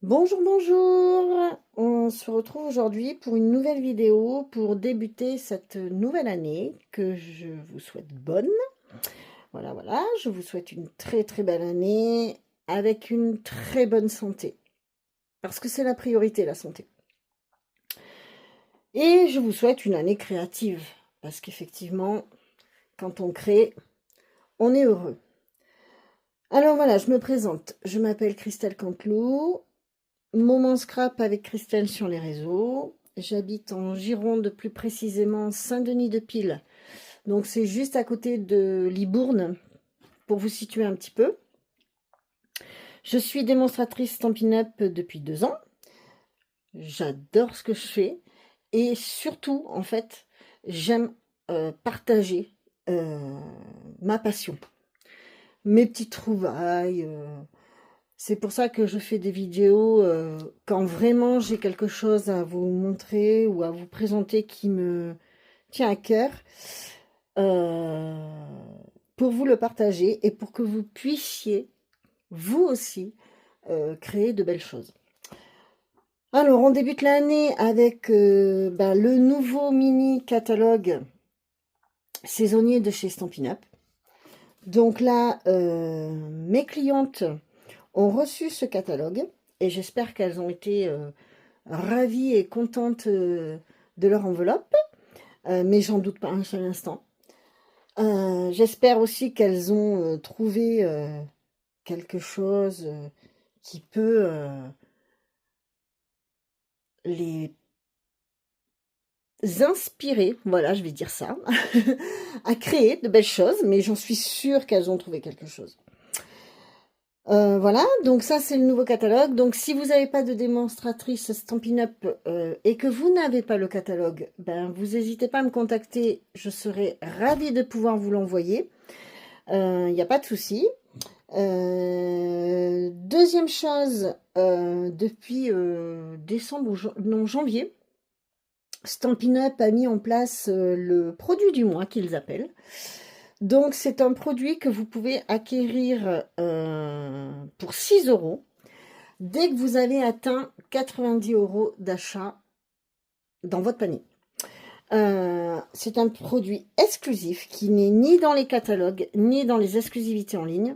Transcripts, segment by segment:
Bonjour, bonjour! On se retrouve aujourd'hui pour une nouvelle vidéo pour débuter cette nouvelle année que je vous souhaite bonne. Voilà, voilà, je vous souhaite une très très belle année avec une très bonne santé. Parce que c'est la priorité, la santé. Et je vous souhaite une année créative. Parce qu'effectivement, quand on crée, on est heureux. Alors voilà, je me présente. Je m'appelle Christelle Canteloup. Moment scrap avec Christelle sur les réseaux. J'habite en Gironde, plus précisément Saint-Denis-de-Pile. Donc c'est juste à côté de Libourne, pour vous situer un petit peu. Je suis démonstratrice Stampin' Up depuis 2 ans. J'adore ce que je fais. Et surtout, en fait, j'aime partager ma passion. Mes petites trouvailles. C'est pour ça que je fais des vidéos quand vraiment j'ai quelque chose à vous montrer ou à vous présenter qui me tient à cœur, euh, pour vous le partager et pour que vous puissiez, vous aussi, créer de belles choses. Alors, on débute l'année avec le nouveau mini catalogue saisonnier de chez Stampin' Up. Donc là, mes clientes ont reçu ce catalogue et j'espère qu'elles ont été ravies et contentes de leur enveloppe, mais j'en doute pas un seul instant. J'espère aussi qu'elles ont trouvé quelque chose qui peut les inspirer, voilà, je vais dire ça, à créer de belles choses, mais j'en suis sûre qu'elles ont trouvé quelque chose. Voilà, donc ça c'est le nouveau catalogue. Donc si vous n'avez pas de démonstratrice Stampin' Up et que vous n'avez pas le catalogue, ben vous n'hésitez pas à me contacter, je serai ravie de pouvoir vous l'envoyer. Il n'y a pas de souci. Deuxième chose, depuis décembre ou non, janvier, Stampin' Up a mis en place le produit du mois qu'ils appellent. Donc, c'est un produit que vous pouvez acquérir pour 6 € dès que vous avez atteint 90 € d'achat dans votre panier. C'est un produit exclusif qui n'est ni dans les catalogues, ni dans les exclusivités en ligne.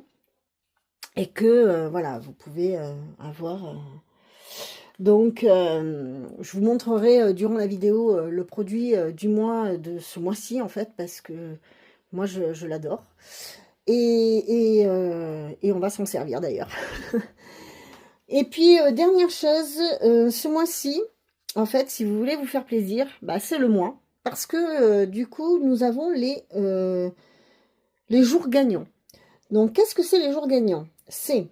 Et que, voilà, vous pouvez avoir... Donc, je vous montrerai durant la vidéo le produit du mois, de ce mois-ci, en fait, parce que moi, je l'adore. Et on va s'en servir d'ailleurs. Et puis, dernière chose, ce mois-ci, en fait, si vous voulez vous faire plaisir, bah, c'est le mois. Parce que, du coup, nous avons les jours gagnants. Donc, qu'est-ce que c'est les jours gagnants? C'est,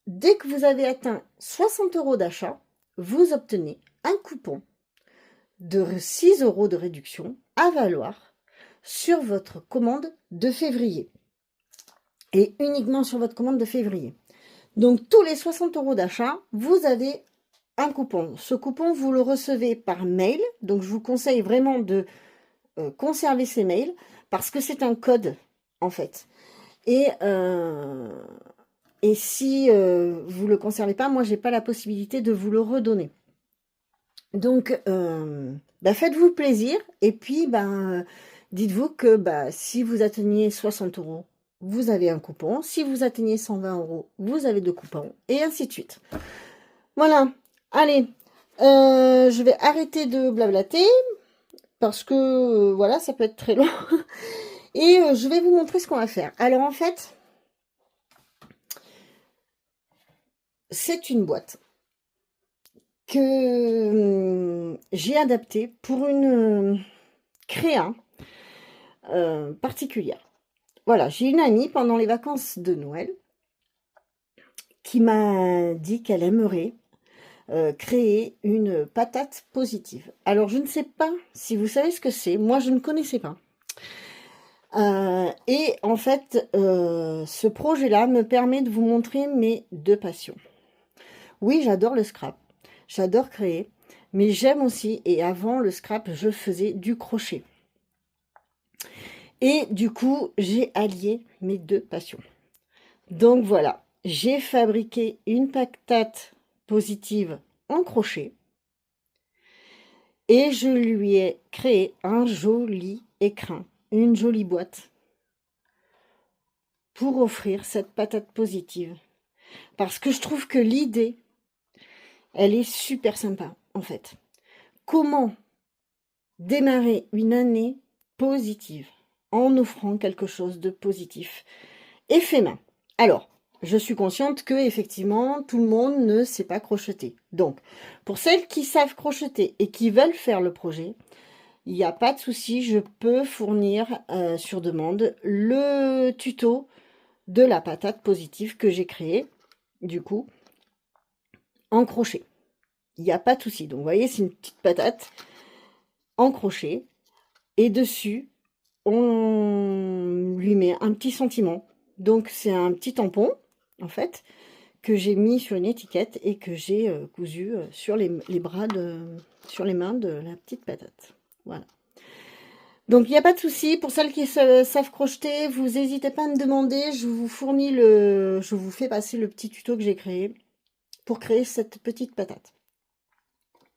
dès que vous avez atteint 60 € d'achat, vous obtenez un coupon de 6 € de réduction à valoir sur votre commande de février. Et uniquement sur votre commande de février. Donc, tous les 60 € d'achat, vous avez un coupon. Ce coupon, vous le recevez par mail. Donc, je vous conseille vraiment de conserver ces mails parce que c'est un code, en fait. Et si vous ne le conservez pas, moi, j'ai pas la possibilité de vous le redonner. Donc, faites-vous plaisir. Et puis, dites-vous que si vous atteignez 60 €, vous avez un coupon. Si vous atteignez 120 €, vous avez 2 coupons. Et ainsi de suite. Voilà. Allez, je vais arrêter de blablater. Parce que, voilà, ça peut être très long. Et je vais vous montrer ce qu'on va faire. Alors, en fait, c'est une boîte que j'ai adaptée pour une créa particulière. Voilà, j'ai une amie pendant les vacances de Noël qui m'a dit qu'elle aimerait créer une patate positive. Alors, je ne sais pas si vous savez ce que c'est. Moi, je ne connaissais pas. Et en fait, ce projet-là me permet de vous montrer mes 2 passions. Oui, j'adore le scrap, j'adore créer, mais j'aime aussi, et avant le scrap, je faisais du crochet. Et du coup, j'ai allié mes 2 passions. Donc voilà, j'ai fabriqué une patate positive en crochet. Et je lui ai créé un joli écrin, une jolie boîte pour offrir cette patate positive. Parce que je trouve que l'idée, elle est super sympa, en fait. Comment démarrer une année positive en offrant quelque chose de positif et fait main. Alors, je suis consciente que effectivement tout le monde ne sait pas crocheter. Donc, pour celles qui savent crocheter et qui veulent faire le projet, il n'y a pas de souci, je peux fournir sur demande le tuto de la patate positive que j'ai créé, du coup, en crochet. Il n'y a pas de souci. Donc, vous voyez, c'est une petite patate en crochet. Et dessus, on lui met un petit sentiment. Donc, c'est un petit tampon, en fait, que j'ai mis sur une étiquette et que j'ai cousu sur les bras, sur les mains de la petite patate. Voilà. Donc, il n'y a pas de souci. Pour celles qui savent crocheter, vous n'hésitez pas à me demander. Je vous fournis je vous fais passer le petit tuto que j'ai créé pour créer cette petite patate.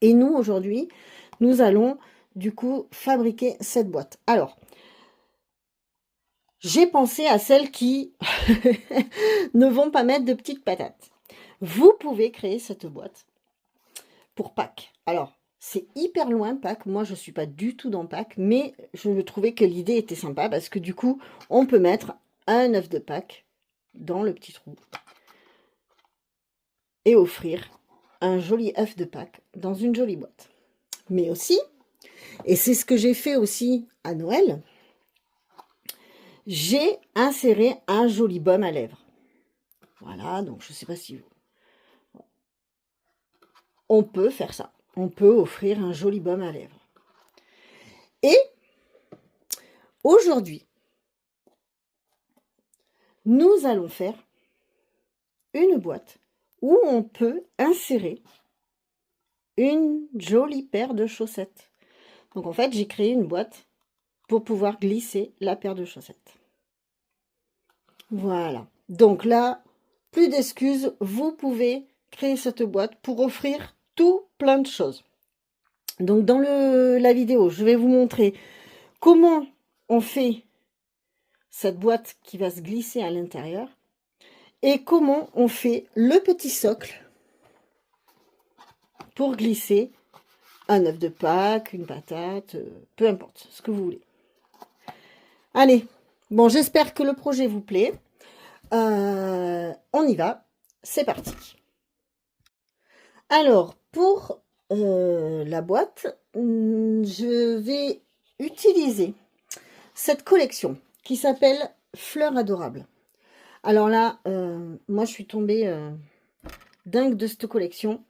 Et nous, aujourd'hui, nous allons du coup fabriquer cette boîte. Alors, j'ai pensé à celles qui ne vont pas mettre de petites patates. Vous pouvez créer cette boîte pour Pâques. Alors, c'est hyper loin Pâques. Moi, je ne suis pas du tout dans Pâques, mais je trouvais que l'idée était sympa parce que du coup, on peut mettre un œuf de Pâques dans le petit trou et offrir un joli œuf de Pâques dans une jolie boîte. Mais aussi, et c'est ce que j'ai fait aussi à Noël, j'ai inséré un joli baume à lèvres. Voilà, donc je ne sais pas si vous... On peut faire ça. On peut offrir un joli baume à lèvres. Et aujourd'hui, nous allons faire une boîte où on peut insérer une jolie paire de chaussettes. Donc en fait, j'ai créé une boîte pour pouvoir glisser la paire de chaussettes. Voilà. Donc là, plus d'excuses, vous pouvez créer cette boîte pour offrir tout plein de choses. Donc dans la vidéo, je vais vous montrer comment on fait cette boîte qui va se glisser à l'intérieur et comment on fait le petit socle pour glisser un œuf de Pâques, une patate, peu importe, ce que vous voulez. Allez, bon, j'espère que le projet vous plaît. On y va, c'est parti. Alors, pour la boîte, je vais utiliser cette collection qui s'appelle Fleurs adorables. Alors là, moi, je suis tombée dingue de cette collection.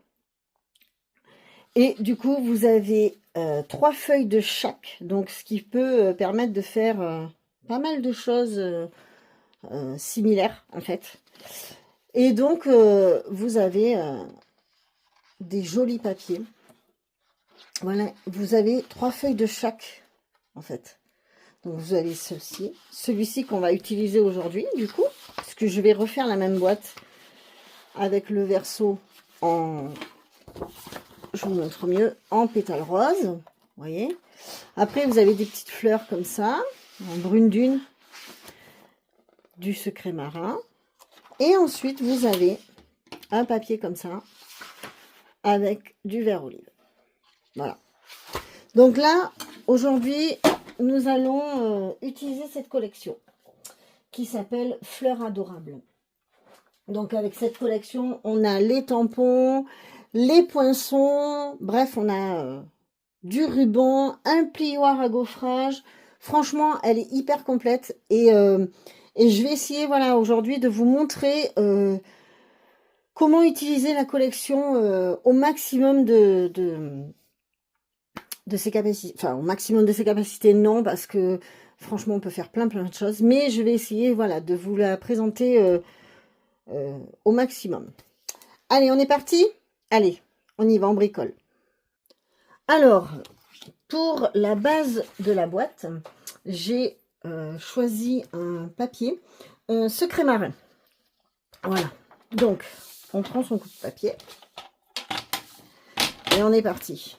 Et du coup, vous avez 3 feuilles de chaque, donc ce qui peut permettre de faire pas mal de choses similaires, en fait. Et donc, vous avez des jolis papiers. Voilà, vous avez 3 feuilles de chaque, en fait. Donc, vous avez celui-ci qu'on va utiliser aujourd'hui, du coup, parce que je vais refaire la même boîte avec le verso en... Je vous montre mieux, en pétales roses, vous voyez. Après, vous avez des petites fleurs comme ça, en brune dune, du secret marin. Et ensuite, vous avez un papier comme ça, avec du vert olive. Voilà. Donc là, aujourd'hui, nous allons utiliser cette collection qui s'appelle Fleurs adorables. Donc avec cette collection, on a les tampons, les poinçons, bref, on a du ruban, un plioir à gaufrage. Franchement, elle est hyper complète et je vais essayer, voilà, aujourd'hui de vous montrer comment utiliser la collection au maximum de ses capacités. Enfin, au maximum de ses capacités, non, parce que franchement, on peut faire plein de choses. Mais je vais essayer, voilà, de vous la présenter au maximum. Allez, on est parti? Allez, on y va, on bricole. Alors, pour la base de la boîte, j'ai choisi un papier secret marin. Voilà. Donc, on prend son coup de papier. Et on est parti.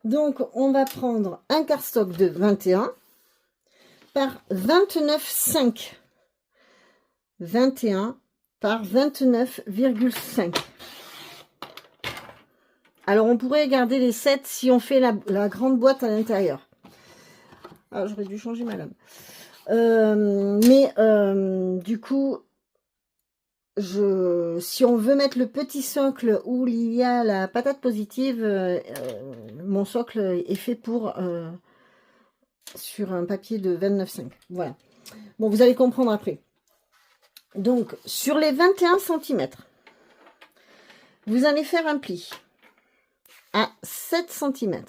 Donc, on va prendre un cardstock de 21 par 29,5. 21 par 29,5. Alors, on pourrait garder les 7 si on fait la grande boîte à l'intérieur. Ah, j'aurais dû changer ma lame. Du coup, si on veut mettre le petit socle où il y a la patate positive, mon socle est fait pour sur un papier de 29,5. Voilà. Bon, vous allez comprendre après. Donc, sur les 21 cm, vous allez faire un pli à 7 cm.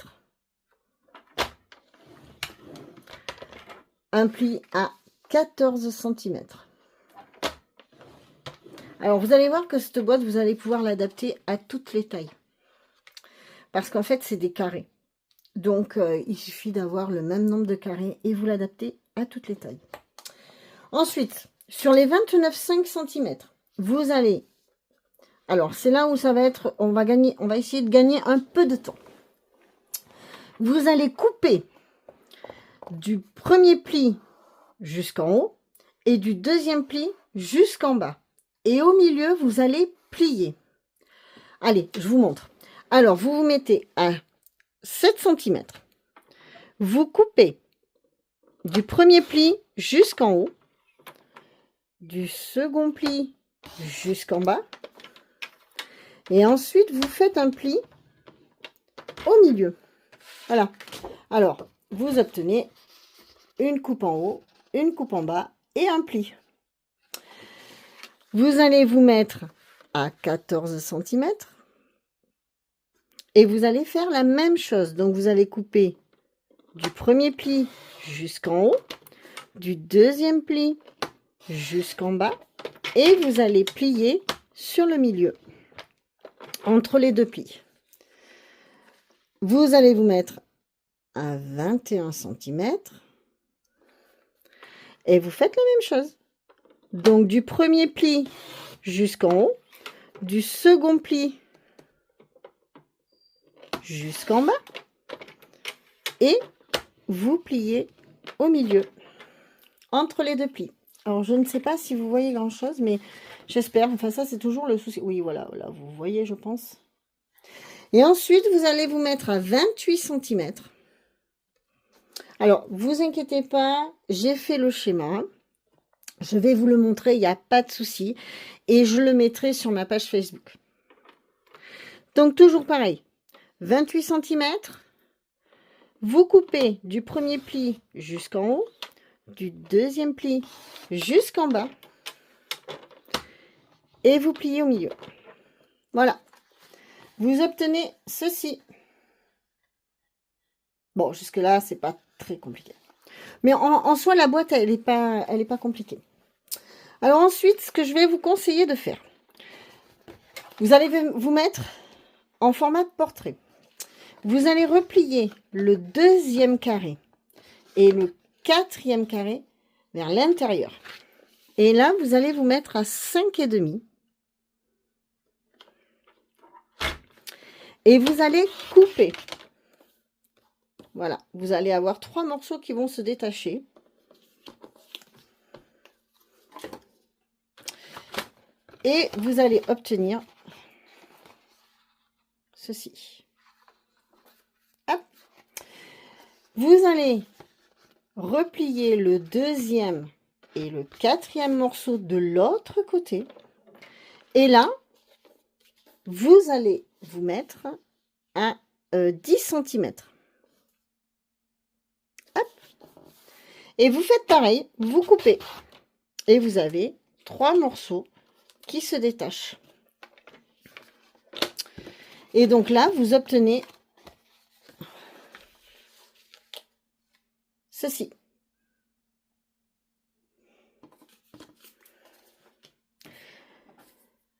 Un pli à 14 cm. Alors, vous allez voir que cette boîte, vous allez pouvoir l'adapter à toutes les tailles. Parce qu'en fait, c'est des carrés. Donc, il suffit d'avoir le même nombre de carrés et vous l'adaptez à toutes les tailles. Ensuite, sur les 29,5 cm, vous allez... Alors, c'est là où ça va être... On va essayer de gagner un peu de temps. Vous allez couper du premier pli jusqu'en haut et du deuxième pli jusqu'en bas. Et au milieu, vous allez plier. Allez, je vous montre. Alors, vous vous mettez à 7 cm. Vous coupez du premier pli jusqu'en haut, du second pli jusqu'en bas. Et ensuite, vous faites un pli au milieu. Voilà. Alors, vous obtenez une coupe en haut, une coupe en bas et un pli. Vous allez vous mettre à 14 cm et vous allez faire la même chose. Donc, vous allez couper du premier pli jusqu'en haut, du deuxième pli jusqu'en bas et vous allez plier sur le milieu, entre les deux plis. Vous allez vous mettre à 21 cm et vous faites la même chose. Donc, du premier pli jusqu'en haut, du second pli jusqu'en bas et vous pliez au milieu, entre les deux plis. Alors, je ne sais pas si vous voyez grand-chose, mais j'espère. Enfin, ça, c'est toujours le souci. Oui, voilà, vous voyez, je pense. Et ensuite, vous allez vous mettre à 28 cm. Alors, vous inquiétez pas, j'ai fait le schéma. Je vais vous le montrer, il n'y a pas de souci. Et je le mettrai sur ma page Facebook. Donc, toujours pareil. 28 cm. Vous coupez du premier pli jusqu'en haut, du deuxième pli jusqu'en bas. Et vous pliez au milieu. Voilà. Vous obtenez ceci. Bon, jusque-là, c'est pas très compliqué. Mais en soi, la boîte, elle est pas compliquée. Alors ensuite, ce que je vais vous conseiller de faire, vous allez vous mettre en format de portrait. Vous allez replier le deuxième carré et le quatrième carré vers l'intérieur. Et là, vous allez vous mettre à 5,5. Et vous allez couper. Voilà, vous allez avoir 3 morceaux qui vont se détacher. Et vous allez obtenir ceci. Hop. Vous allez replier le deuxième et le quatrième morceau de l'autre côté. Et là, vous allez vous mettre à 10 cm. Hop. Et vous faites pareil, vous coupez. Et vous avez 3 morceaux qui se détachent. Et donc là, vous obtenez ceci.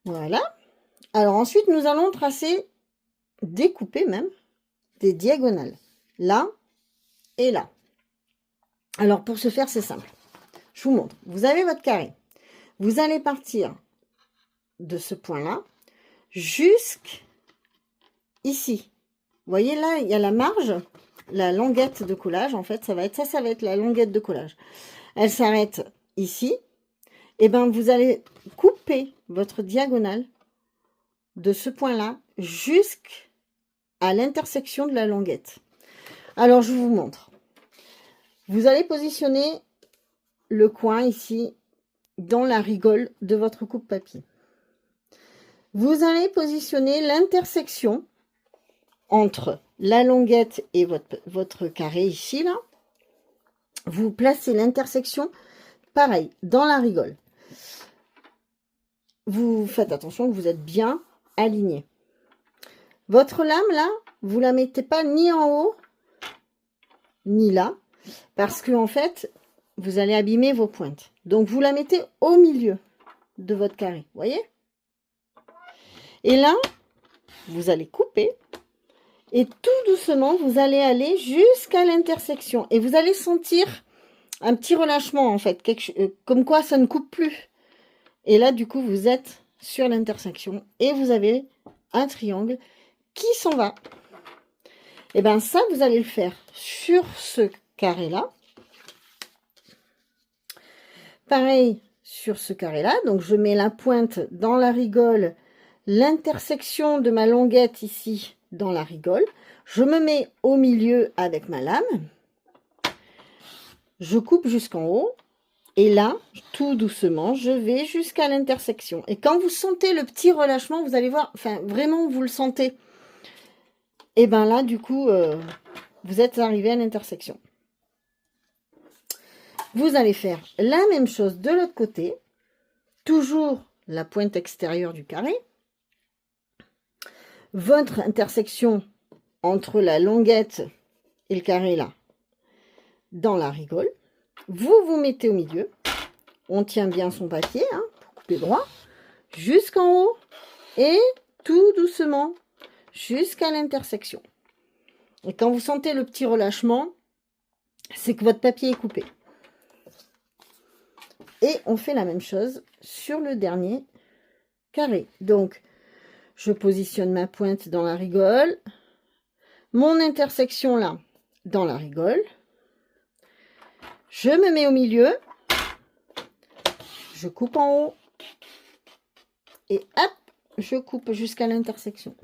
Voilà. Alors ensuite, nous allons tracer, découper même, des diagonales. Là et là. Alors pour ce faire, c'est simple. Je vous montre. Vous avez votre carré. Vous allez partir de ce point-là jusqu'ici. voyez là, il y a la marge, la languette de collage, en fait, ça va être la languette de collage. Elle s'arrête ici. Et bien, vous allez couper votre diagonale de ce point-là jusqu'à l'intersection de la languette. Alors, je vous montre. Vous allez positionner le coin ici dans la rigole de votre coupe-papier. Vous allez positionner l'intersection entre la languette et votre carré ici, là. Vous placez l'intersection, pareil, dans la rigole. Vous faites attention que vous êtes bien aligné. Votre lame, là, vous la mettez pas ni en haut, ni là, parce que en fait, vous allez abîmer vos pointes. Donc, vous la mettez au milieu de votre carré, voyez? Et là, vous allez couper et tout doucement, vous allez aller jusqu'à l'intersection. Et vous allez sentir un petit relâchement, en fait, comme quoi ça ne coupe plus. Et là, du coup, vous êtes sur l'intersection et vous avez un triangle qui s'en va. Et bien ça, vous allez le faire sur ce carré-là. Pareil sur ce carré-là. Donc, je mets la pointe dans la rigole, l'intersection de ma languette ici dans la rigole. Je me mets au milieu avec ma lame. Je coupe jusqu'en haut. Et là, tout doucement, je vais jusqu'à l'intersection. Et quand vous sentez le petit relâchement, vous allez voir, enfin, vraiment, vous le sentez. Et bien là, du coup, vous êtes arrivé à l'intersection. Vous allez faire la même chose de l'autre côté. Toujours la pointe extérieure du carré. Votre intersection entre la languette et le carré, là, dans la rigole. Vous vous mettez au milieu. On tient bien son papier, hein, pour couper droit. Jusqu'en haut. Et tout doucement, jusqu'à l'intersection. Et quand vous sentez le petit relâchement, c'est que votre papier est coupé. Et on fait la même chose sur le dernier carré. Donc, je positionne ma pointe dans la rigole. Mon intersection là, dans la rigole. Je me mets au milieu. Je coupe en haut. Et hop, je coupe jusqu'à l'intersection.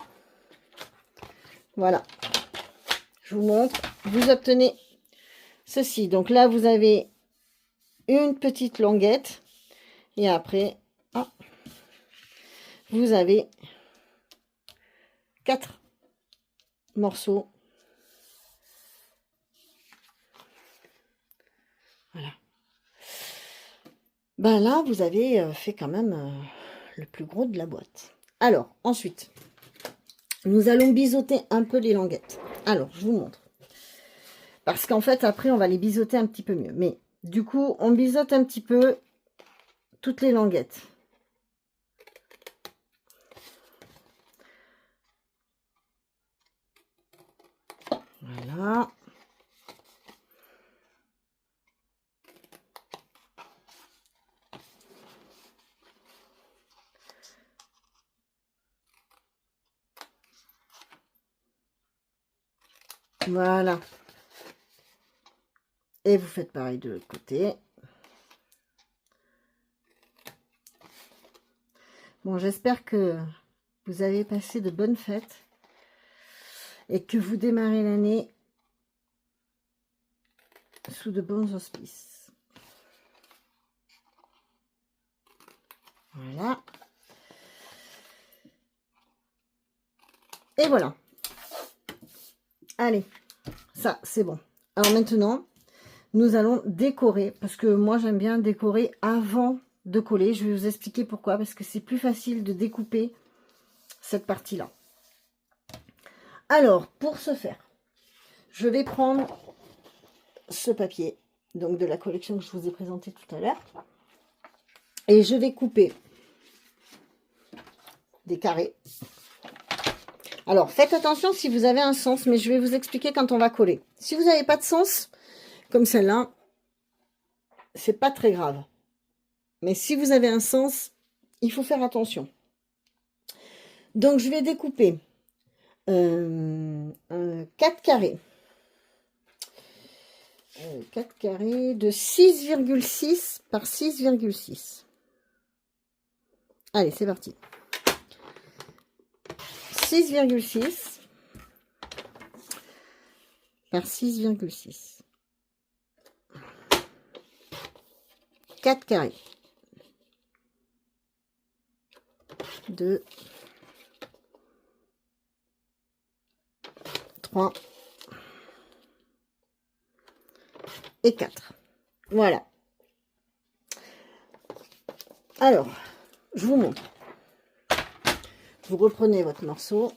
Voilà. Je vous montre. Vous obtenez ceci. Donc là, vous avez une petite languette. Et après, ah, vous avez 4 morceaux. Voilà. Ben là, vous avez fait quand même le plus gros de la boîte. Alors, ensuite, nous allons biseauter un peu les languettes. Alors, je vous montre. Parce qu'en fait, après, on va les biseauter un petit peu mieux. Mais du coup, on biseaute un petit peu toutes les languettes. Voilà. Voilà. Et vous faites pareil de l'autre côté. Bon, j'espère que vous avez passé de bonnes fêtes et que vous démarrez l'année sous de bons auspices. Voilà. Et voilà. Allez, ça, c'est bon. Alors maintenant, nous allons décorer, parce que moi, j'aime bien décorer avant de coller. Je vais vous expliquer pourquoi, parce que c'est plus facile de découper cette partie-là. Alors, pour ce faire, je vais prendre ce papier, donc de la collection que je vous ai présenté tout à l'heure, et je vais couper des carrés. Alors, faites attention si vous avez un sens, mais je vais vous expliquer quand on va coller. Si vous n'avez pas de sens, comme celle-là, c'est pas très grave. Mais si vous avez un sens, il faut faire attention. Donc, je vais découper 4 carrés. 4 carrés de 6,6 par 6,6. Allez, c'est parti. 6,6 par 6,6. 4 carrés. 2, 3 et 4. Voilà. Alors, je vous montre. Vous reprenez votre morceau.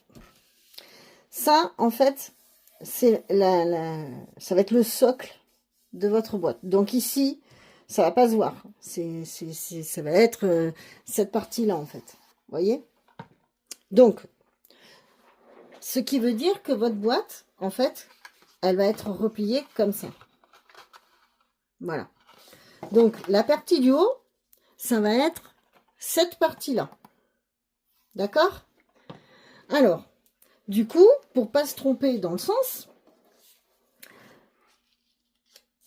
Ça, en fait, c'est ça va être le socle de votre boîte. Donc ici, ça va pas se voir. Ça va être cette partie-là, en fait. Vous voyez? Donc, ce qui veut dire que votre boîte, en fait, elle va être repliée comme ça. Voilà. Donc, la partie du haut, ça va être cette partie-là. D'accord? Alors, du coup, pour pas se tromper dans le sens,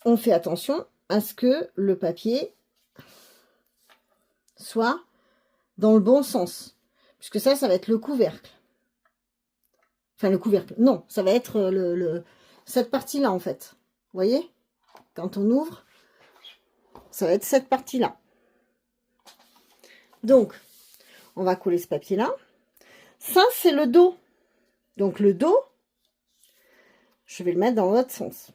on fait attention à ce que le papier soit dans le bon sens. Puisque ça va être le couvercle. Enfin, le couvercle. Non, ça va être cette partie-là, en fait. Vous voyez? Quand on ouvre, ça va être cette partie-là. Donc, on va coller ce papier-là. Ça, c'est le dos. Donc, le dos, je vais le mettre dans l'autre sens.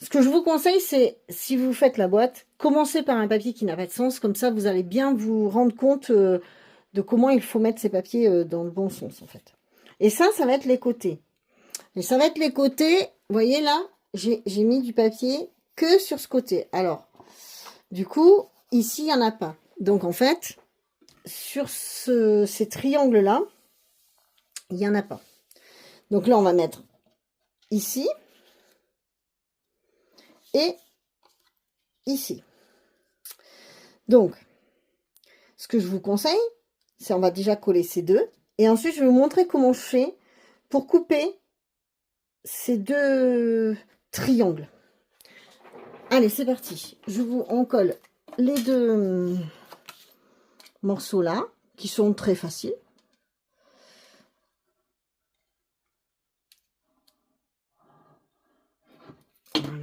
Ce que je vous conseille, c'est, si vous faites la boîte, commencez par un papier qui n'a pas de sens. Comme ça, vous allez bien vous rendre compte de comment il faut mettre ces papiers dans le bon sens, en fait. Et ça va être les côtés. Et ça va être les côtés. Vous voyez là, j'ai mis du papier que sur ce côté. Alors, du coup, ici, il n'y en a pas. Donc, en fait, sur ces triangles-là, il n'y en a pas. Donc là, on va mettre ici et ici. Donc, ce que je vous conseille, c'est on va déjà coller ces deux. Et ensuite, je vais vous montrer comment je fais pour couper ces deux triangles. Allez, c'est parti. On colle les deux morceaux là, qui sont très faciles.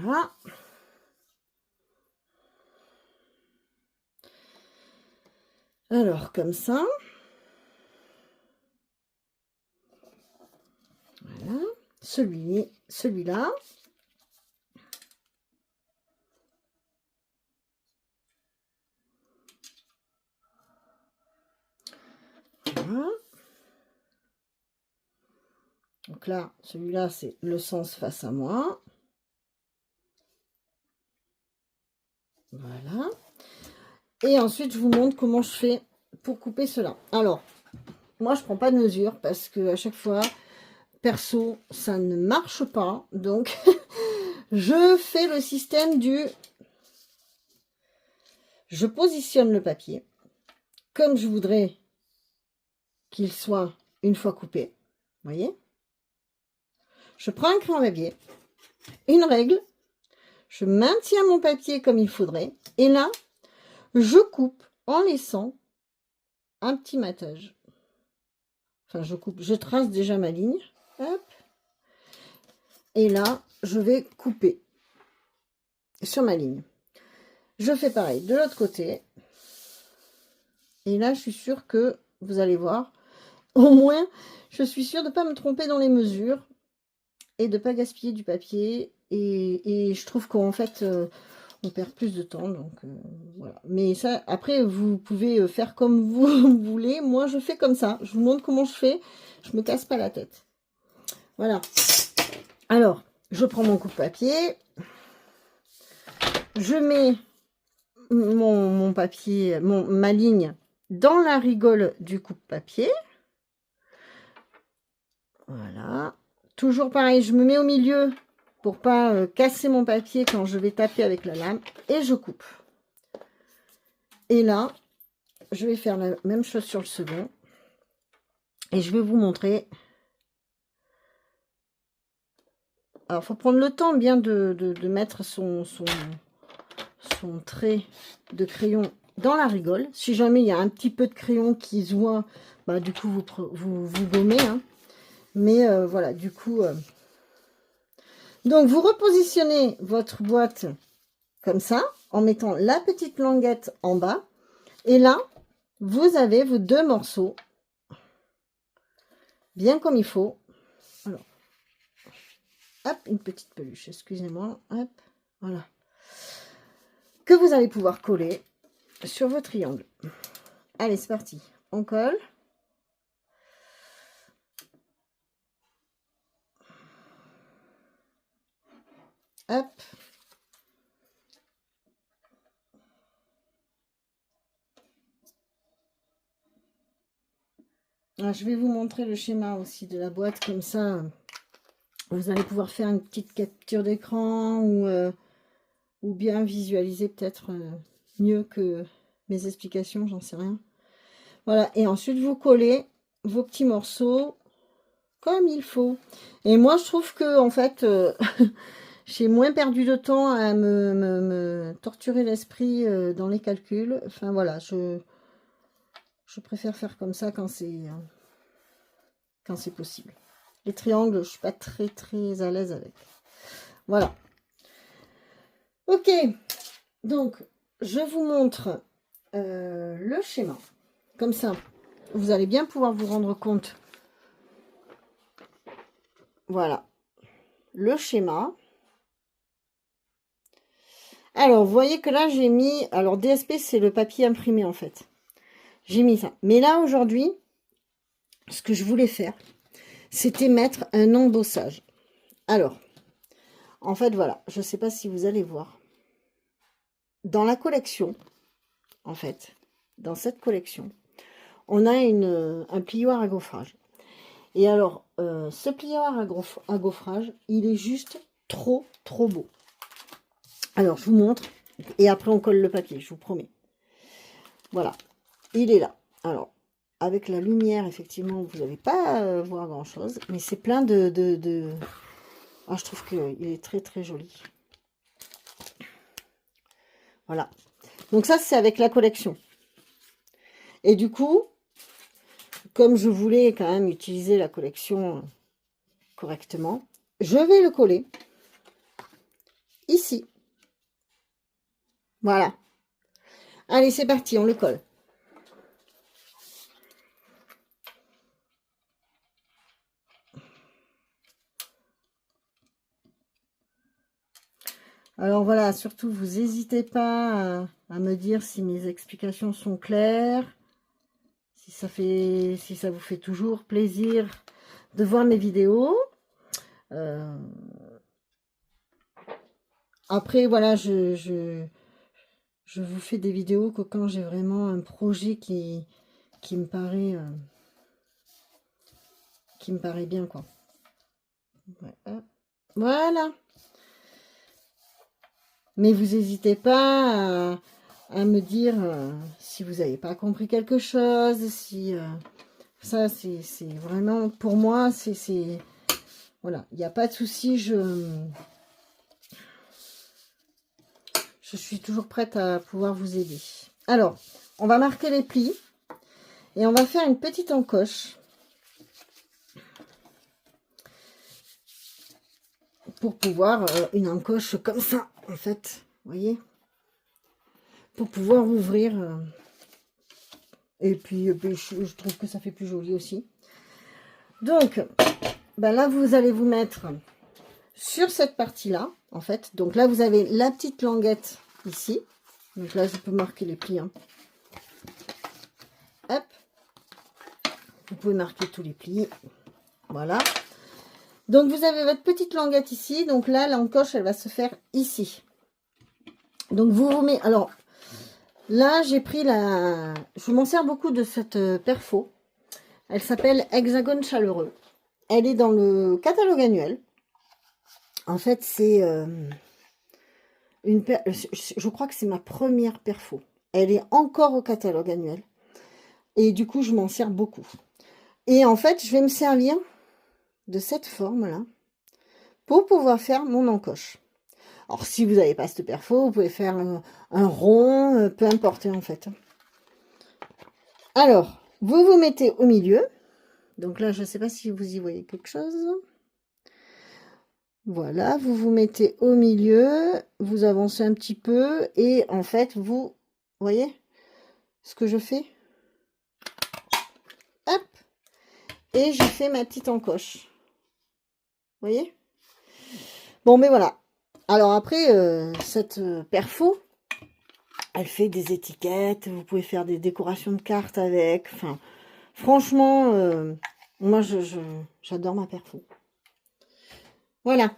Voilà. Alors, comme ça. Voilà. Celui-là. Voilà. Donc là, celui-là, c'est le sens face à moi. Voilà. Et ensuite, je vous montre comment je fais pour couper cela. Alors, moi, je prends pas de mesure parce que à chaque fois, perso, ça ne marche pas. Donc, je fais le système du... Je positionne le papier comme je voudrais qu'il soit une fois coupé. Vous voyez? Je prends un crayon à papier, une règle, je maintiens mon papier comme il faudrait. Et là, je coupe en laissant un petit matage. Enfin, je trace déjà ma ligne. Hop. Et là, je vais couper sur ma ligne. Je fais pareil de l'autre côté. Et là, je suis sûre que vous allez voir. Au moins, je suis sûre de ne pas me tromper dans les mesures et de ne pas gaspiller du papier. Et je trouve qu'en fait, on perd plus de temps. Donc, voilà. Mais ça, après, vous pouvez faire comme vous voulez. Moi, je fais comme ça. Je vous montre comment je fais. Je me casse pas la tête. Voilà. Alors, je prends mon coupe-papier. Je mets mon papier, ma ligne dans la rigole du coupe-papier. Voilà. Toujours pareil, je me mets au milieu pour pas casser mon papier quand je vais taper avec la lame. Et je coupe. Et là, je vais faire la même chose sur le second. Et je vais vous montrer Alors, il faut prendre le temps bien de mettre son trait de crayon dans la rigole. Si jamais il y a un petit peu de crayon qui se voit, bah, du coup, vous gommez. Hein. Mais voilà, du coup... Donc, vous repositionnez votre boîte comme ça, en mettant la petite languette en bas. Et là, vous avez vos 2 morceaux, bien comme il faut. Alors, hop, une petite peluche, excusez-moi. Hop, voilà. Que vous allez pouvoir coller sur vos triangles. Allez, c'est parti. On colle. Hop. Alors, je vais vous montrer le schéma aussi de la boîte, comme ça, vous allez pouvoir faire une petite capture d'écran ou bien visualiser peut-être mieux que mes explications, j'en sais rien. Voilà, et ensuite vous collez vos petits morceaux comme il faut. Et moi, je trouve que, en fait, j'ai moins perdu de temps à me torturer l'esprit dans les calculs. Enfin, voilà, je préfère faire comme ça quand c'est possible. Les triangles, je suis pas très à l'aise avec. Voilà. Ok, donc, je vous montre le schéma. Comme ça, vous allez bien pouvoir vous rendre compte. Voilà, le schéma. Alors, vous voyez que là, j'ai mis... Alors, DSP, c'est le papier imprimé, en fait. J'ai mis ça. Mais là, aujourd'hui, ce que je voulais faire, c'était mettre un embossage. Alors, en fait, voilà. Je ne sais pas si vous allez voir. Dans la collection, en fait, dans cette collection, on a un plioir à gaufrage. Et alors, ce plioir à gaufrage, il est juste trop beau. Alors, je vous montre. Et après, on colle le papier, je vous promets. Voilà. Il est là. Alors, avec la lumière, effectivement, vous n'allez pas voir grand-chose. Mais c'est plein de... Ah, je trouve qu'il est très joli. Voilà. Donc ça, c'est avec la collection. Et du coup, comme je voulais quand même utiliser la collection correctement, je vais le coller ici. Voilà. Allez, c'est parti, on le colle. Alors voilà, surtout, vous n'hésitez pas à me dire si mes explications sont claires, si ça vous fait toujours plaisir de voir mes vidéos. Après, voilà, je vous fais des vidéos que quand j'ai vraiment un projet qui me paraît bien, quoi. Voilà. Mais vous n'hésitez pas à me dire si vous n'avez pas compris quelque chose, si ça c'est vraiment pour moi, c'est voilà, il n'y a pas de souci, je suis toujours prête à pouvoir vous aider. Alors, on va marquer les plis et on va faire une petite encoche pour pouvoir une encoche comme ça, en fait, vous voyez, pour pouvoir ouvrir. Et puis, je trouve que ça fait plus joli aussi. Donc, ben là, vous allez vous mettre sur cette partie-là, en fait. Donc là, vous avez la petite languette ici. Donc là, je peux marquer les plis. Hein. Hop. Vous pouvez marquer tous les plis. Voilà. Donc, vous avez votre petite languette ici. Donc là, l'encoche, elle va se faire ici. Donc, vous mettez... Alors, là, j'ai pris la... Je m'en sers beaucoup de cette perfo. Elle s'appelle Hexagone chaleureux. Elle est dans le catalogue annuel. En fait, c'est je crois que c'est ma première perfo. Elle est encore au catalogue annuel. Et du coup, je m'en sers beaucoup. Et en fait, je vais me servir de cette forme-là pour pouvoir faire mon encoche. Alors, si vous n'avez pas ce perfo, vous pouvez faire un rond, peu importe en fait. Alors, vous vous mettez au milieu. Donc là, je ne sais pas si vous y voyez quelque chose. Voilà, vous vous mettez au milieu, vous avancez un petit peu et en fait, vous voyez ce que je fais? Hop! Et j'ai fait ma petite encoche. Vous voyez? Bon, mais voilà. Alors après, cette perfo, elle fait des étiquettes, vous pouvez faire des décorations de cartes avec. Enfin, franchement, moi, j'adore ma perfo. Voilà.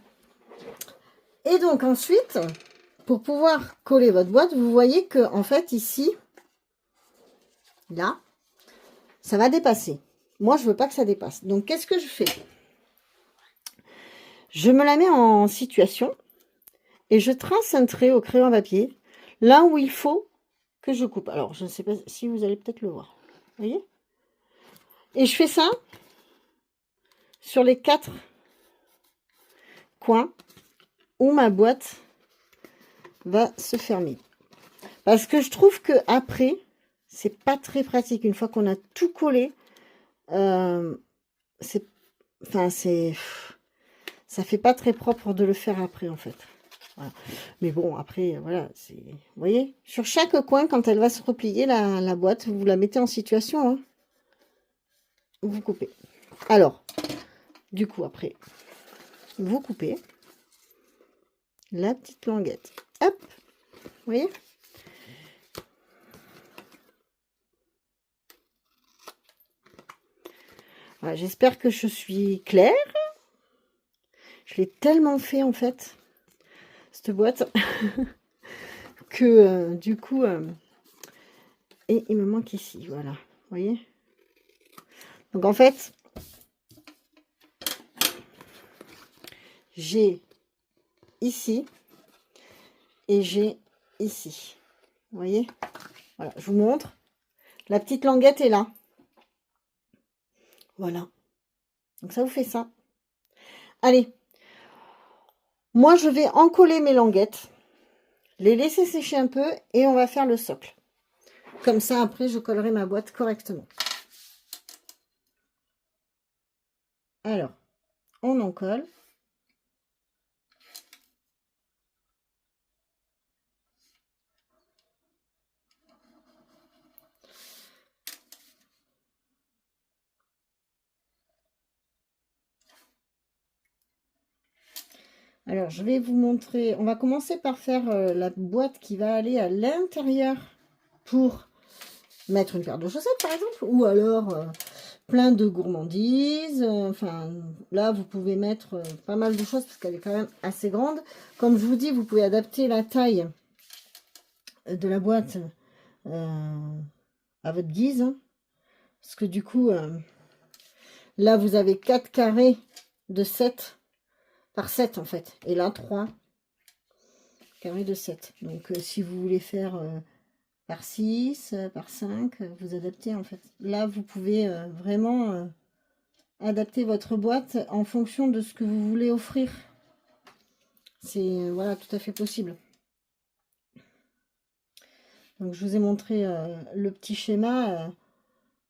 Et donc ensuite, pour pouvoir coller votre boîte, vous voyez que en fait ici, là, ça va dépasser. Moi, je veux pas que ça dépasse. Donc, qu'est-ce que je fais? Je me la mets en situation et je trace un trait au crayon à papier là où il faut que je coupe. Alors, je ne sais pas si vous allez peut-être le voir. Vous voyez? Et je fais ça sur les 4 coins où ma boîte va se fermer. Parce que je trouve que après, c'est pas très pratique. Une fois qu'on a tout collé, ça fait pas très propre de le faire après en fait. Voilà. Mais bon, après, voilà, c'est, vous voyez, sur chaque coin, quand elle va se replier, la boîte, vous la mettez en situation, hein. Vous coupez. Alors, du coup, après, vous coupez la petite languette. Hop, vous voyez? Voilà, j'espère que je suis claire. Je l'ai tellement fait, en fait, cette boîte, que, du coup, et il me manque ici, voilà, vous voyez? Donc, en fait, j'ai ici et j'ai ici. Vous voyez? Voilà, je vous montre. La petite languette est là. Voilà. Donc ça vous fait ça. Allez. Moi, je vais encoller mes languettes, les laisser sécher un peu et on va faire le socle. Comme ça, après, je collerai ma boîte correctement. Alors, on en colle. Alors, je vais vous montrer. On va commencer par faire la boîte qui va aller à l'intérieur pour mettre une paire de chaussettes, par exemple. Ou alors, plein de gourmandises. Enfin, là, vous pouvez mettre pas mal de choses parce qu'elle est quand même assez grande. Comme je vous dis, vous pouvez adapter la taille de la boîte à votre guise. Hein, parce que du coup, là, vous avez 4 carrés de 7 par 7 en fait. Et là, 3 carrés de 7. Donc, si vous voulez faire par 6, par 5, vous adaptez en fait. Là, vous pouvez vraiment adapter votre boîte en fonction de ce que vous voulez offrir. C'est voilà, tout à fait possible. Donc, je vous ai montré le petit schéma.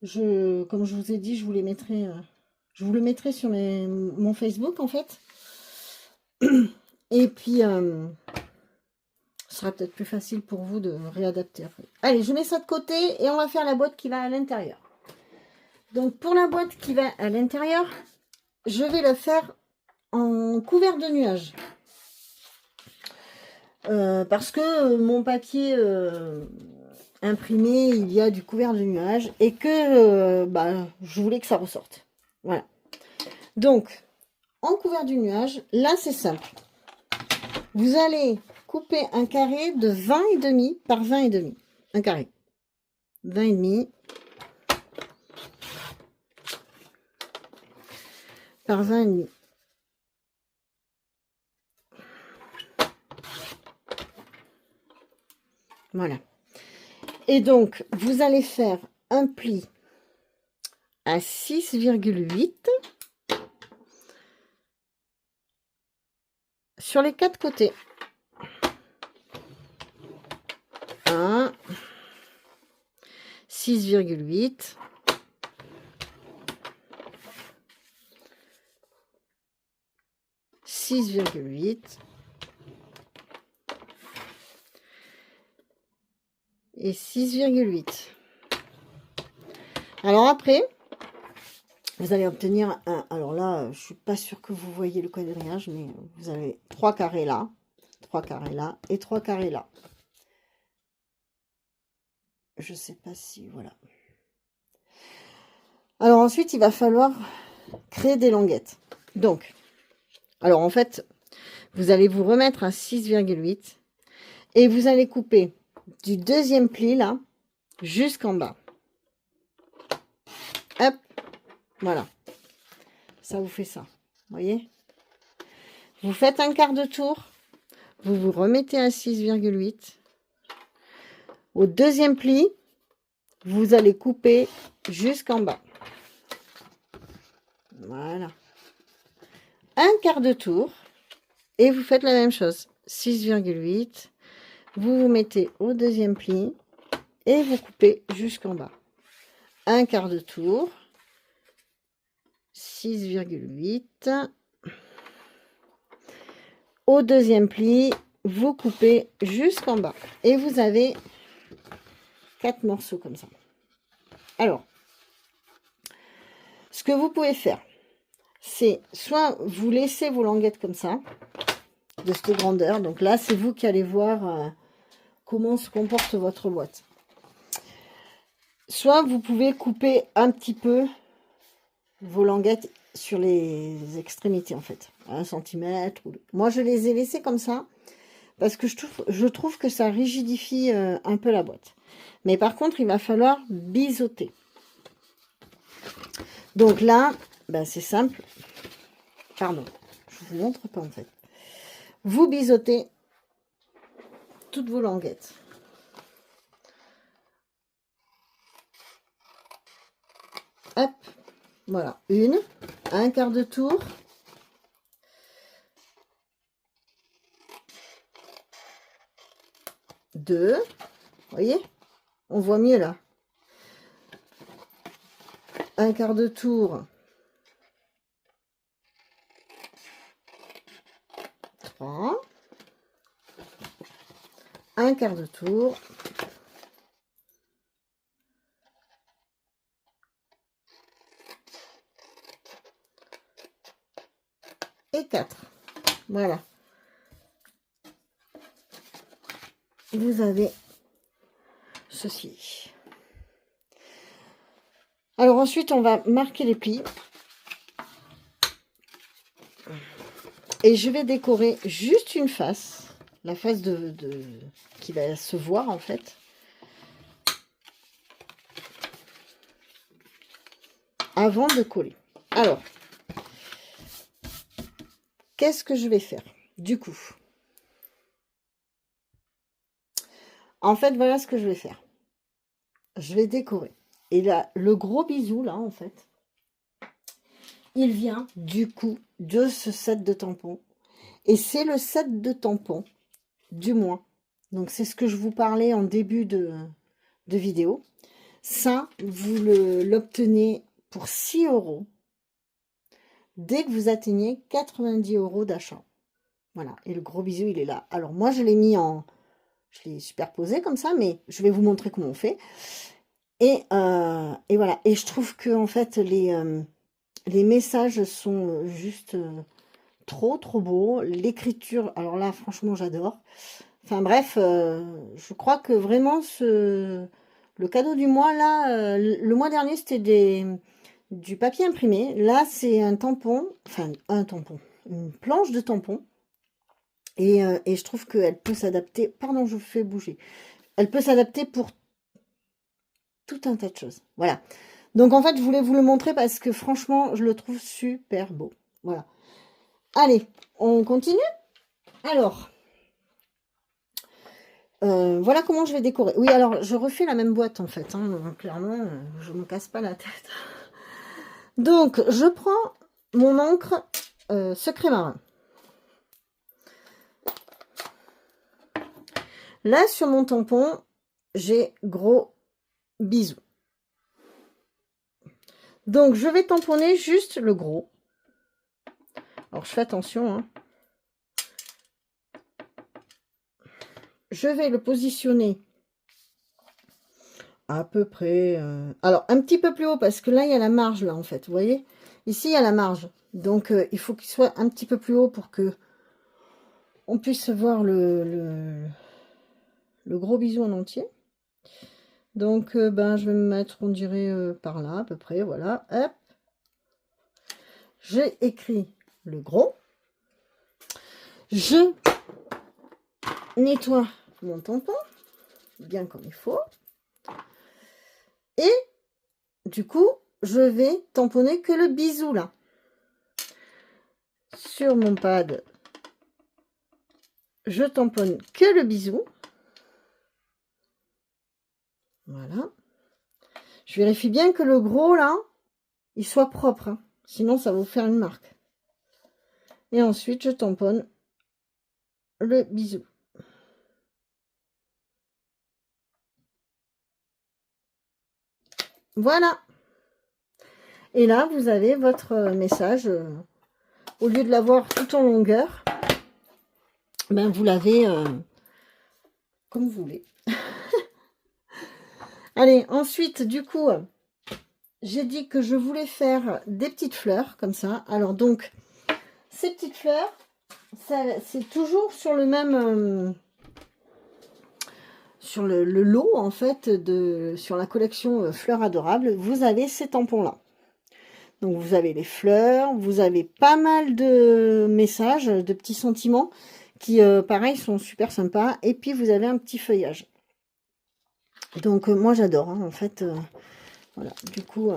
Comme je vous ai dit, je vous le mettrai sur mon Facebook en fait. Et puis, ce sera peut-être plus facile pour vous de réadapter après. Allez, je mets ça de côté et on va faire la boîte qui va à l'intérieur. Donc, pour la boîte qui va à l'intérieur, je vais le faire en couvert de nuages. Parce que mon papier imprimé, il y a du couvert de nuages et que je voulais que ça ressorte. Voilà. Donc, en couvert du nuage, là, c'est simple. Vous allez couper un carré de 20,5 par 20,5. Un carré. 20,5 par 20,5. Voilà. Et donc, vous allez faire un pli à 6,8. sur les 4 côtés. 1, 6,8, 6,8 et 6,8. Alors après, vous allez obtenir un... Alors là, je suis pas sûre que vous voyez le quadrillage, mais vous avez 3 carrés là, 3 carrés là et 3 carrés là. Je sais pas si... Voilà. Alors ensuite, il va falloir créer des languettes. Donc, alors en fait, vous allez vous remettre à 6,8 et vous allez couper du deuxième pli là jusqu'en bas. Hop, voilà. Ça vous fait ça, voyez? Vous faites un quart de tour, vous vous remettez à 6,8. Au deuxième pli, vous allez couper jusqu'en bas. Voilà. Un quart de tour et vous faites la même chose. 6,8. Vous vous mettez au deuxième pli et vous coupez jusqu'en bas. Un quart de tour. 6,8. Au deuxième pli, vous coupez jusqu'en bas. Et vous avez 4 morceaux comme ça. Alors, ce que vous pouvez faire, c'est soit vous laissez vos languettes comme ça, de cette grandeur. Donc là, c'est vous qui allez voir comment se comporte votre boîte. Soit vous pouvez couper un petit peu vos languettes sur les extrémités, en fait. 1 cm. Moi, je les ai laissées comme ça, parce que je trouve que ça rigidifie un peu la boîte. Mais par contre, il va falloir biseauter. Donc là, ben c'est simple. Pardon, je vous montre pas en fait. Vous biseautez toutes vos languettes. Hop, voilà. Un quart de tour. Deux. Vous voyez? On voit mieux là. Un quart de tour. 3. Un quart de tour. Et 4. Voilà. Vous avez ceci. Alors ensuite, on va marquer les plis. Et je vais décorer juste une face. La face qui va se voir en fait. Avant de coller. Alors, qu'est-ce que je vais faire du coup? En fait, voilà ce que je vais faire. Je vais décorer. Et là, le gros bisou, là, en fait, il vient du coup de ce set de tampons. Et c'est le set de tampons du mois. Donc, c'est ce que je vous parlais en début de vidéo. Ça, vous l'obtenez pour 6 € dès que vous atteignez 90 € d'achat. Voilà. Et le gros bisou, il est là. Alors, moi, je l'ai mis en... Je l'ai superposé comme ça, mais je vais vous montrer comment on fait. Et voilà. Et je trouve que en fait, les messages sont juste trop beaux. L'écriture, alors là, franchement, j'adore. Enfin bref, je crois que vraiment, le cadeau du mois, là, le mois dernier, c'était du papier imprimé. Là, c'est un tampon, enfin, une planche de tampon. Et je trouve qu'elle peut s'adapter... Pardon, je vous fais bouger. Elle peut s'adapter pour tout un tas de choses. Voilà. Donc, en fait, je voulais vous le montrer parce que, franchement, je le trouve super beau. Voilà. Allez, on continue. Alors, voilà comment je vais décorer. Oui, alors, je refais la même boîte, en fait. Hein, donc, clairement, je ne me casse pas la tête. Donc, je prends mon encre secret marin. Là, sur mon tampon, j'ai gros bisous. Donc, je vais tamponner juste le gros. Alors, je fais attention, hein. Je vais le positionner à peu près... alors, un petit peu plus haut, parce que là, il y a la marge, là, en fait. Vous voyez? Ici, il y a la marge. Donc, il faut qu'il soit un petit peu plus haut pour que on puisse voir le gros bisou en entier. Donc, ben, je vais me mettre, on dirait, par là, à peu près. Voilà. Hop. J'ai écrit le gros. Je nettoie mon tampon, bien comme il faut. Et, du coup, je vais tamponner que le bisou, là. Sur mon pad, je tamponne que le bisou. Voilà. Je vérifie bien que le gros, là, il soit propre. Hein. Sinon, ça va vous faire une marque. Et ensuite, je tamponne le bisou. Voilà. Et là, vous avez votre message. Au lieu de l'avoir tout en longueur, ben, vous l'avez comme vous voulez. Allez, ensuite, du coup, j'ai dit que je voulais faire des petites fleurs, comme ça. Alors, donc, ces petites fleurs, c'est toujours sur le même... sur le lot, en fait, sur la collection Fleurs Adorables, vous avez ces tampons-là. Donc, vous avez les fleurs, vous avez pas mal de messages, de petits sentiments, qui, pareil, sont super sympas. Et puis, vous avez un petit feuillage. Donc, moi, j'adore, hein, en fait. Voilà, du coup,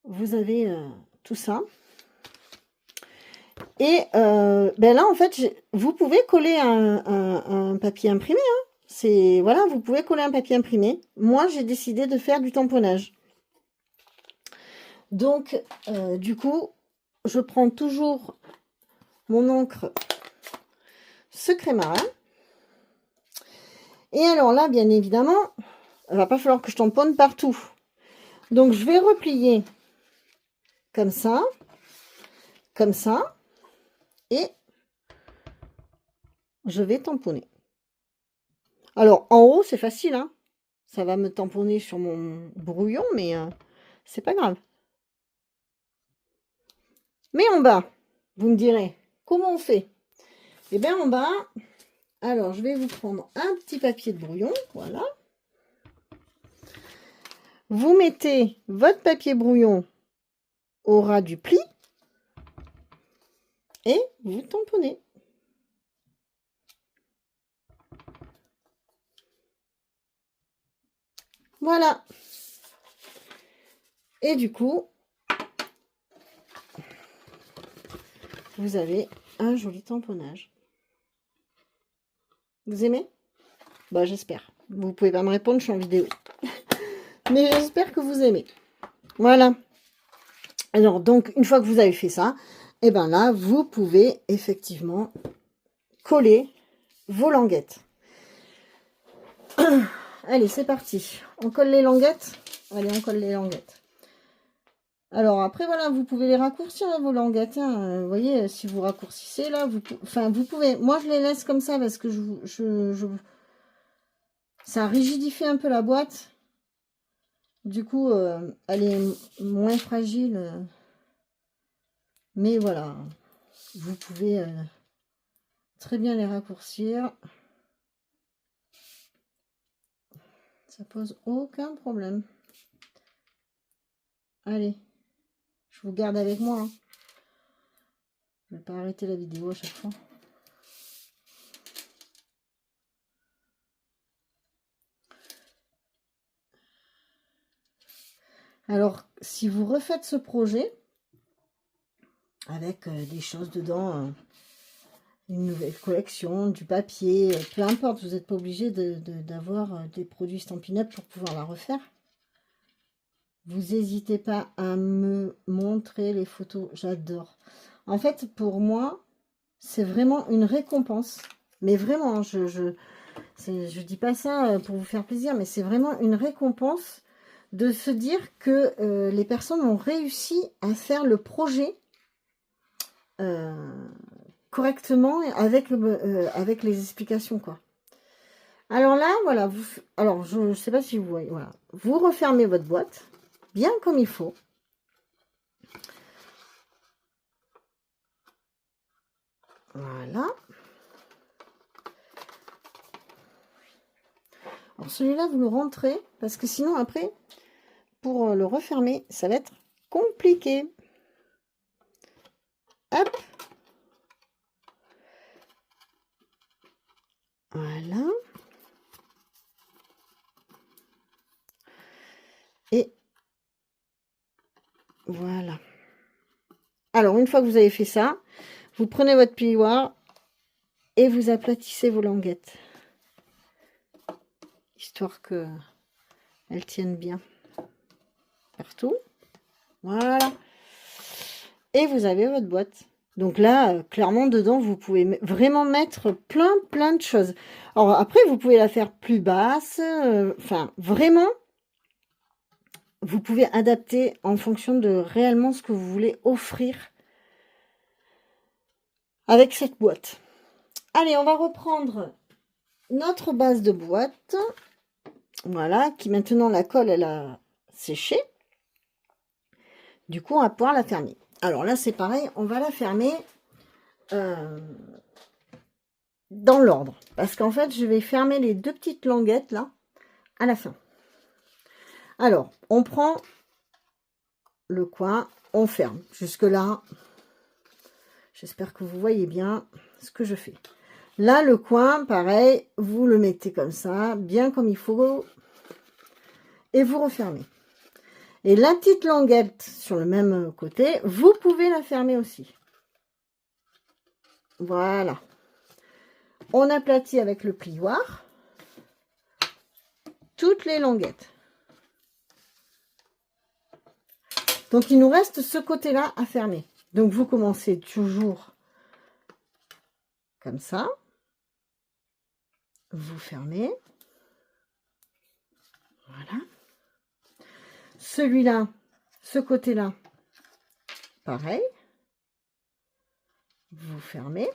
vous avez tout ça. Et ben là, en fait, vous pouvez coller un papier imprimé. Hein. Voilà, vous pouvez coller un papier imprimé. Moi, j'ai décidé de faire du tamponnage. Donc, du coup, je prends toujours mon encre Secret Marin. Et alors là, bien évidemment, il va pas falloir que je tamponne partout. Donc, je vais replier comme ça, et je vais tamponner. Alors, en haut, c'est facile, hein. Ça va me tamponner sur mon brouillon, mais c'est pas grave. Mais en bas, vous me direz, comment on fait? Eh bien, en bas, alors, je vais vous prendre un petit papier de brouillon, voilà. Vous mettez votre papier brouillon au ras du pli et vous tamponnez. Voilà. Et du coup, vous avez un joli tamponnage. Vous aimez? Bah, j'espère. Vous pouvez pas me répondre, je suis en vidéo. Mais j'espère que vous aimez. Voilà. Alors, donc, une fois que vous avez fait ça, et bien là, vous pouvez effectivement coller vos languettes. Allez, c'est parti. On colle les languettes. Allez, on colle les languettes. Alors, après, voilà, vous pouvez les raccourcir, hein, vos languettes. Hein. Vous voyez, si vous raccourcissez, là, vous pouvez... Moi, je les laisse comme ça parce que ça rigidifie un peu la boîte. Du coup, elle est moins fragile. Mais voilà, vous pouvez très bien les raccourcir. Ça pose aucun problème. Allez, je vous garde avec moi. Hein. Je ne vais pas arrêter la vidéo à chaque fois. Alors, si vous refaites ce projet, avec des choses dedans, une nouvelle collection, du papier, peu importe, vous n'êtes pas obligé d'avoir des produits Stampin' Up pour pouvoir la refaire. Vous n'hésitez pas à me montrer les photos, j'adore. En fait, pour moi, c'est vraiment une récompense Mais vraiment, je dis pas ça pour vous faire plaisir, mais c'est vraiment une récompense de se dire que les personnes ont réussi à faire le projet correctement avec les explications, quoi. Alors là, voilà, alors je ne sais pas si vous voyez, voilà, vous refermez votre boîte bien comme il faut. Voilà. Alors celui-là, vous le rentrez, parce que sinon après, pour le refermer, ça va être compliqué. Hop. Voilà. Et voilà. Alors, une fois que vous avez fait ça, vous prenez votre plioir et vous aplatissez vos languettes. Histoire que elles tiennent bien partout. Voilà. Et vous avez votre boîte. Donc là, clairement, dedans, vous pouvez vraiment mettre plein de choses. Alors après, vous pouvez la faire plus basse. Enfin, vraiment, vous pouvez adapter en fonction de réellement ce que vous voulez offrir avec cette boîte. Allez, on va reprendre notre base de boîte. Voilà, qui maintenant, la colle, elle a séché. Du coup, on va pouvoir la fermer. Alors là, c'est pareil, on va la fermer dans l'ordre. Parce qu'en fait, je vais fermer les deux petites languettes, là, à la fin. Alors, on prend le coin, on ferme. Jusque-là, j'espère que vous voyez bien ce que je fais. Là, le coin, pareil, vous le mettez comme ça, bien comme il faut. Et vous refermez. Et la petite languette sur le même côté, vous pouvez la fermer aussi. Voilà. On aplatit avec le plioir toutes les languettes. Donc, il nous reste ce côté-là à fermer. Donc, vous commencez toujours comme ça. Vous fermez. Voilà. Celui-là, ce côté-là, pareil. Vous fermez.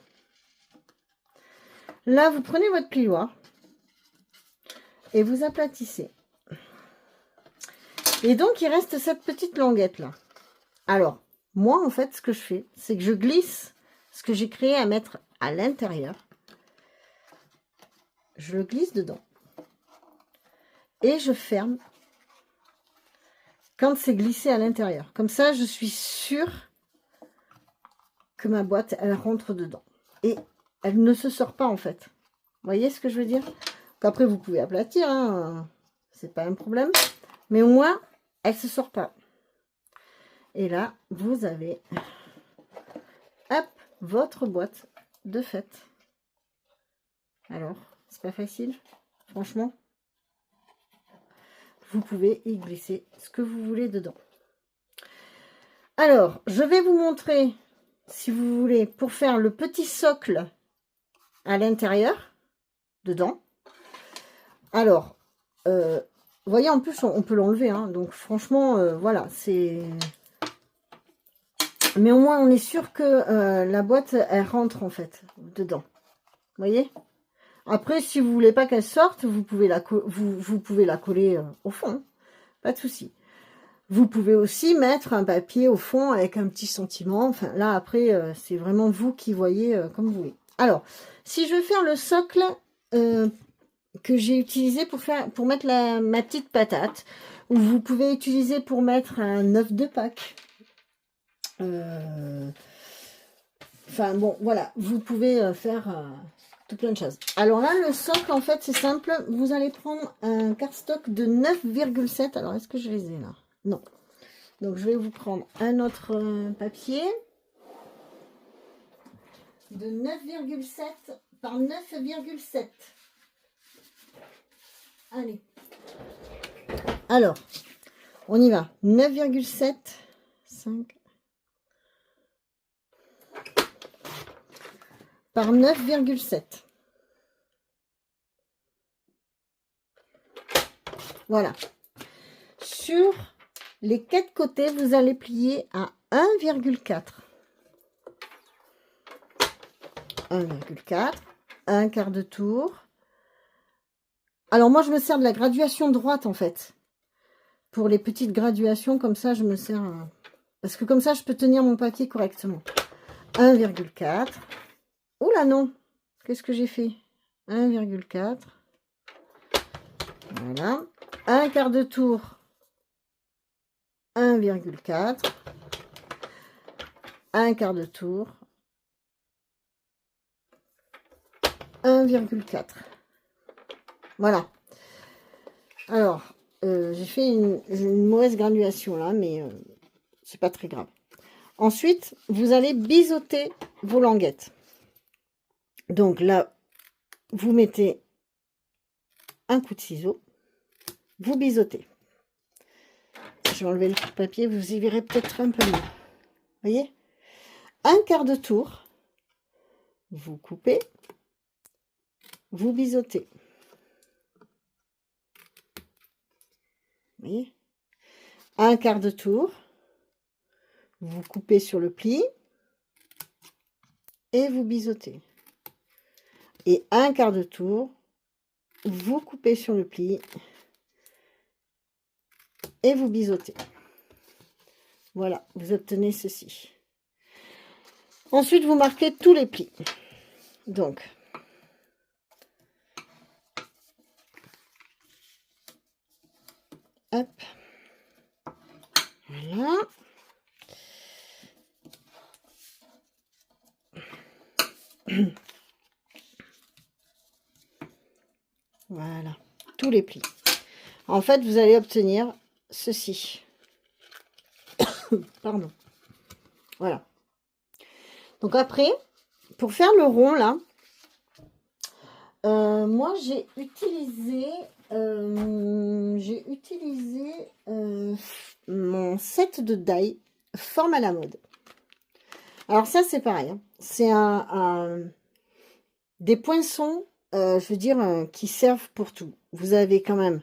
Là, vous prenez votre plioir et vous aplatissez. Et donc, il reste cette petite languette là. Alors, moi, en fait, ce que je fais, c'est que je glisse ce que j'ai créé à mettre à l'intérieur. Je le glisse dedans. Et je ferme quand c'est glissé à l'intérieur. Comme ça, je suis sûre que ma boîte, elle rentre dedans. Et elle ne se sort pas, en fait. Vous voyez ce que je veux dire? Après, vous pouvez aplatir, hein, c'est pas un problème. Mais au moins, elle ne se sort pas. Et là, vous avez, hop, votre boîte de fête. Alors, c'est pas facile, franchement. Vous pouvez y glisser ce que vous voulez dedans. Alors, je vais vous montrer, si vous voulez, pour faire le petit socle à l'intérieur, dedans. Alors, vous voyez, en plus, on peut l'enlever. Hein, donc, franchement, voilà, c'est... Mais au moins, on est sûr que la boîte, elle rentre, en fait, dedans. Vous voyez? Après, si vous voulez pas qu'elle sorte, vous pouvez la coller au fond. Pas de souci. Vous pouvez aussi mettre un papier au fond avec un petit sentiment. Enfin, là, après, c'est vraiment vous qui voyez comme vous voulez. Alors, si je veux faire le socle que j'ai utilisé pour mettre ma petite patate, ou vous pouvez utiliser pour mettre un œuf de Pâques. Enfin, bon, voilà. Vous pouvez faire... tout plein de choses. Alors là, le socle, en fait, c'est simple. Vous allez prendre un cardstock de 9,7. Alors, est-ce que je les ai là? Non. Donc, je vais vous prendre un autre papier de 9,7 par 9,7. Allez. Alors, on y va. 9,7. 5. Par 9,7. Voilà. Sur les 4 côtés, vous allez plier à 1,4. 1,4. Un quart de tour. Alors moi, je me sers de la graduation droite, en fait. Pour les petites graduations, comme ça, je me sers... Parce que comme ça, je peux tenir mon papier correctement. 1,4. Oula, non. Qu'est-ce que j'ai fait? 1,4. Voilà. Un quart de tour. 1,4. Un quart de tour. 1,4. Voilà. Alors, j'ai fait une mauvaise graduation là, mais c'est pas très grave. Ensuite, vous allez biseauter vos languettes. Donc là, vous mettez un coup de ciseau, vous biseautez. Je vais enlever le papier, vous y verrez peut-être un peu mieux. Vous voyez? Un quart de tour, vous coupez, vous biseautez. Vous voyez? Un quart de tour, vous coupez sur le pli et vous biseautez. Et un quart de tour, vous coupez sur le pli et vous biseautez. Voilà, vous obtenez ceci. Ensuite, vous marquez tous les plis. Donc, hop, voilà. Voilà, tous les plis. En fait, vous allez obtenir ceci. Pardon. Voilà. Donc après, pour faire le rond, là, moi, j'ai utilisé mon set de die forme à la mode. Alors ça, c'est pareil. Hein. C'est des poinçons, je veux dire, qui servent pour tout. Vous avez quand même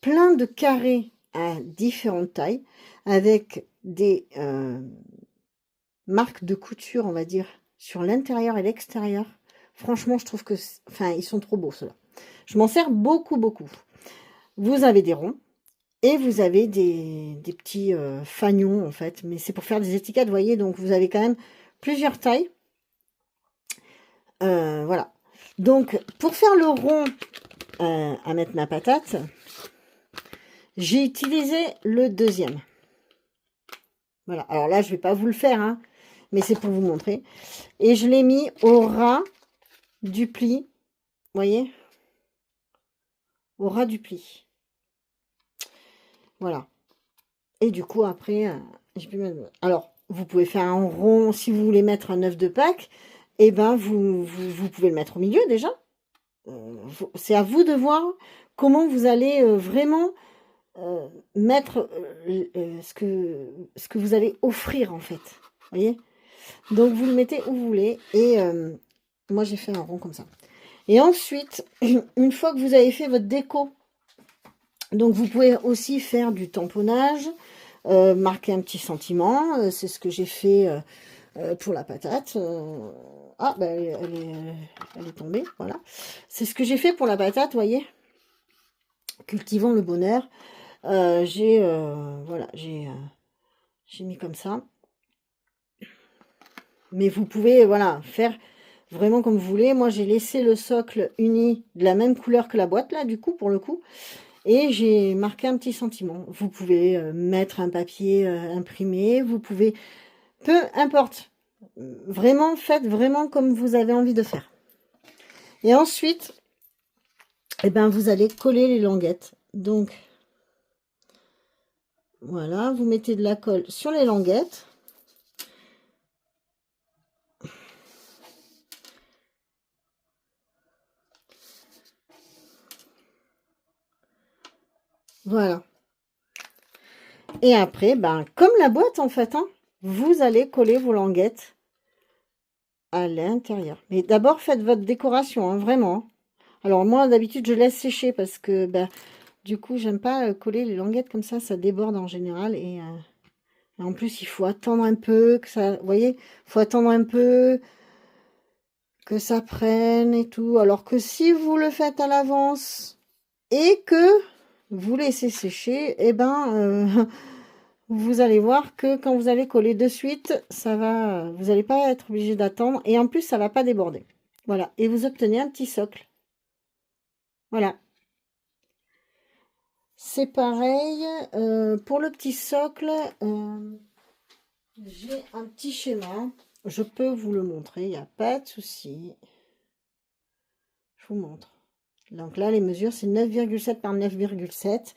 plein de carrés à différentes tailles, avec des marques de couture, on va dire, sur l'intérieur et l'extérieur. Franchement, je trouve que... Enfin, ils sont trop beaux, ceux-là. Je m'en sers beaucoup, beaucoup. Vous avez des ronds et vous avez des petits fanions, en fait. Mais c'est pour faire des étiquettes, vous voyez. Donc, vous avez quand même plusieurs tailles. Voilà. Donc, pour faire le rond à mettre ma patate, j'ai utilisé le deuxième. Voilà. Alors là, je ne vais pas vous le faire, hein, mais c'est pour vous montrer. Et je l'ai mis au ras du pli. Vous voyez? Au ras du pli. Voilà. Et du coup, après, j'ai pu mettre... Alors, vous pouvez faire un rond, si vous voulez mettre un œuf de Pâques, et ben vous pouvez le mettre au milieu déjà. C'est à vous de voir comment vous allez vraiment mettre ce que vous allez offrir, en fait. Vous voyez? Donc, vous le mettez où vous voulez. Et moi, j'ai fait un rond comme ça. Et ensuite, une fois que vous avez fait votre déco, donc vous pouvez aussi faire du tamponnage, marquer un petit sentiment. C'est ce que j'ai fait pour la patate. Ah, ben, elle est tombée, voilà. C'est ce que j'ai fait pour la patate, vous voyez. Cultivons le bonheur. Voilà, j'ai mis comme ça. Mais vous pouvez, voilà, faire vraiment comme vous voulez. Moi, j'ai laissé le socle uni de la même couleur que la boîte, là, du coup, pour le coup. Et j'ai marqué un petit sentiment. Vous pouvez mettre un papier imprimé. Vous pouvez... Peu importe. Vraiment, faites vraiment comme vous avez envie de faire. Et ensuite, eh ben, vous allez coller les languettes. Donc, voilà, vous mettez de la colle sur les languettes. Voilà. Et après, ben, comme la boîte, en fait, hein, vous allez coller vos languettes à l'intérieur. Mais d'abord, faites votre décoration, hein, vraiment. Alors moi, d'habitude, je laisse sécher parce que, bah, du coup, j'aime pas coller les languettes comme ça déborde en général. Et en plus, il faut attendre un peu que ça, vous voyez, il faut attendre un peu que ça prenne et tout. Alors que si vous le faites à l'avance et que vous laissez sécher, eh ben, vous allez voir que quand vous allez coller de suite, ça va, vous n'allez pas être obligé d'attendre et en plus, ça va pas déborder. Voilà, et vous obtenez un petit socle. Voilà. C'est pareil, pour le petit socle, j'ai un petit schéma. Je peux vous le montrer, il n'y a pas de souci. Je vous montre. Donc là, les mesures, c'est 9,7 par 9,7.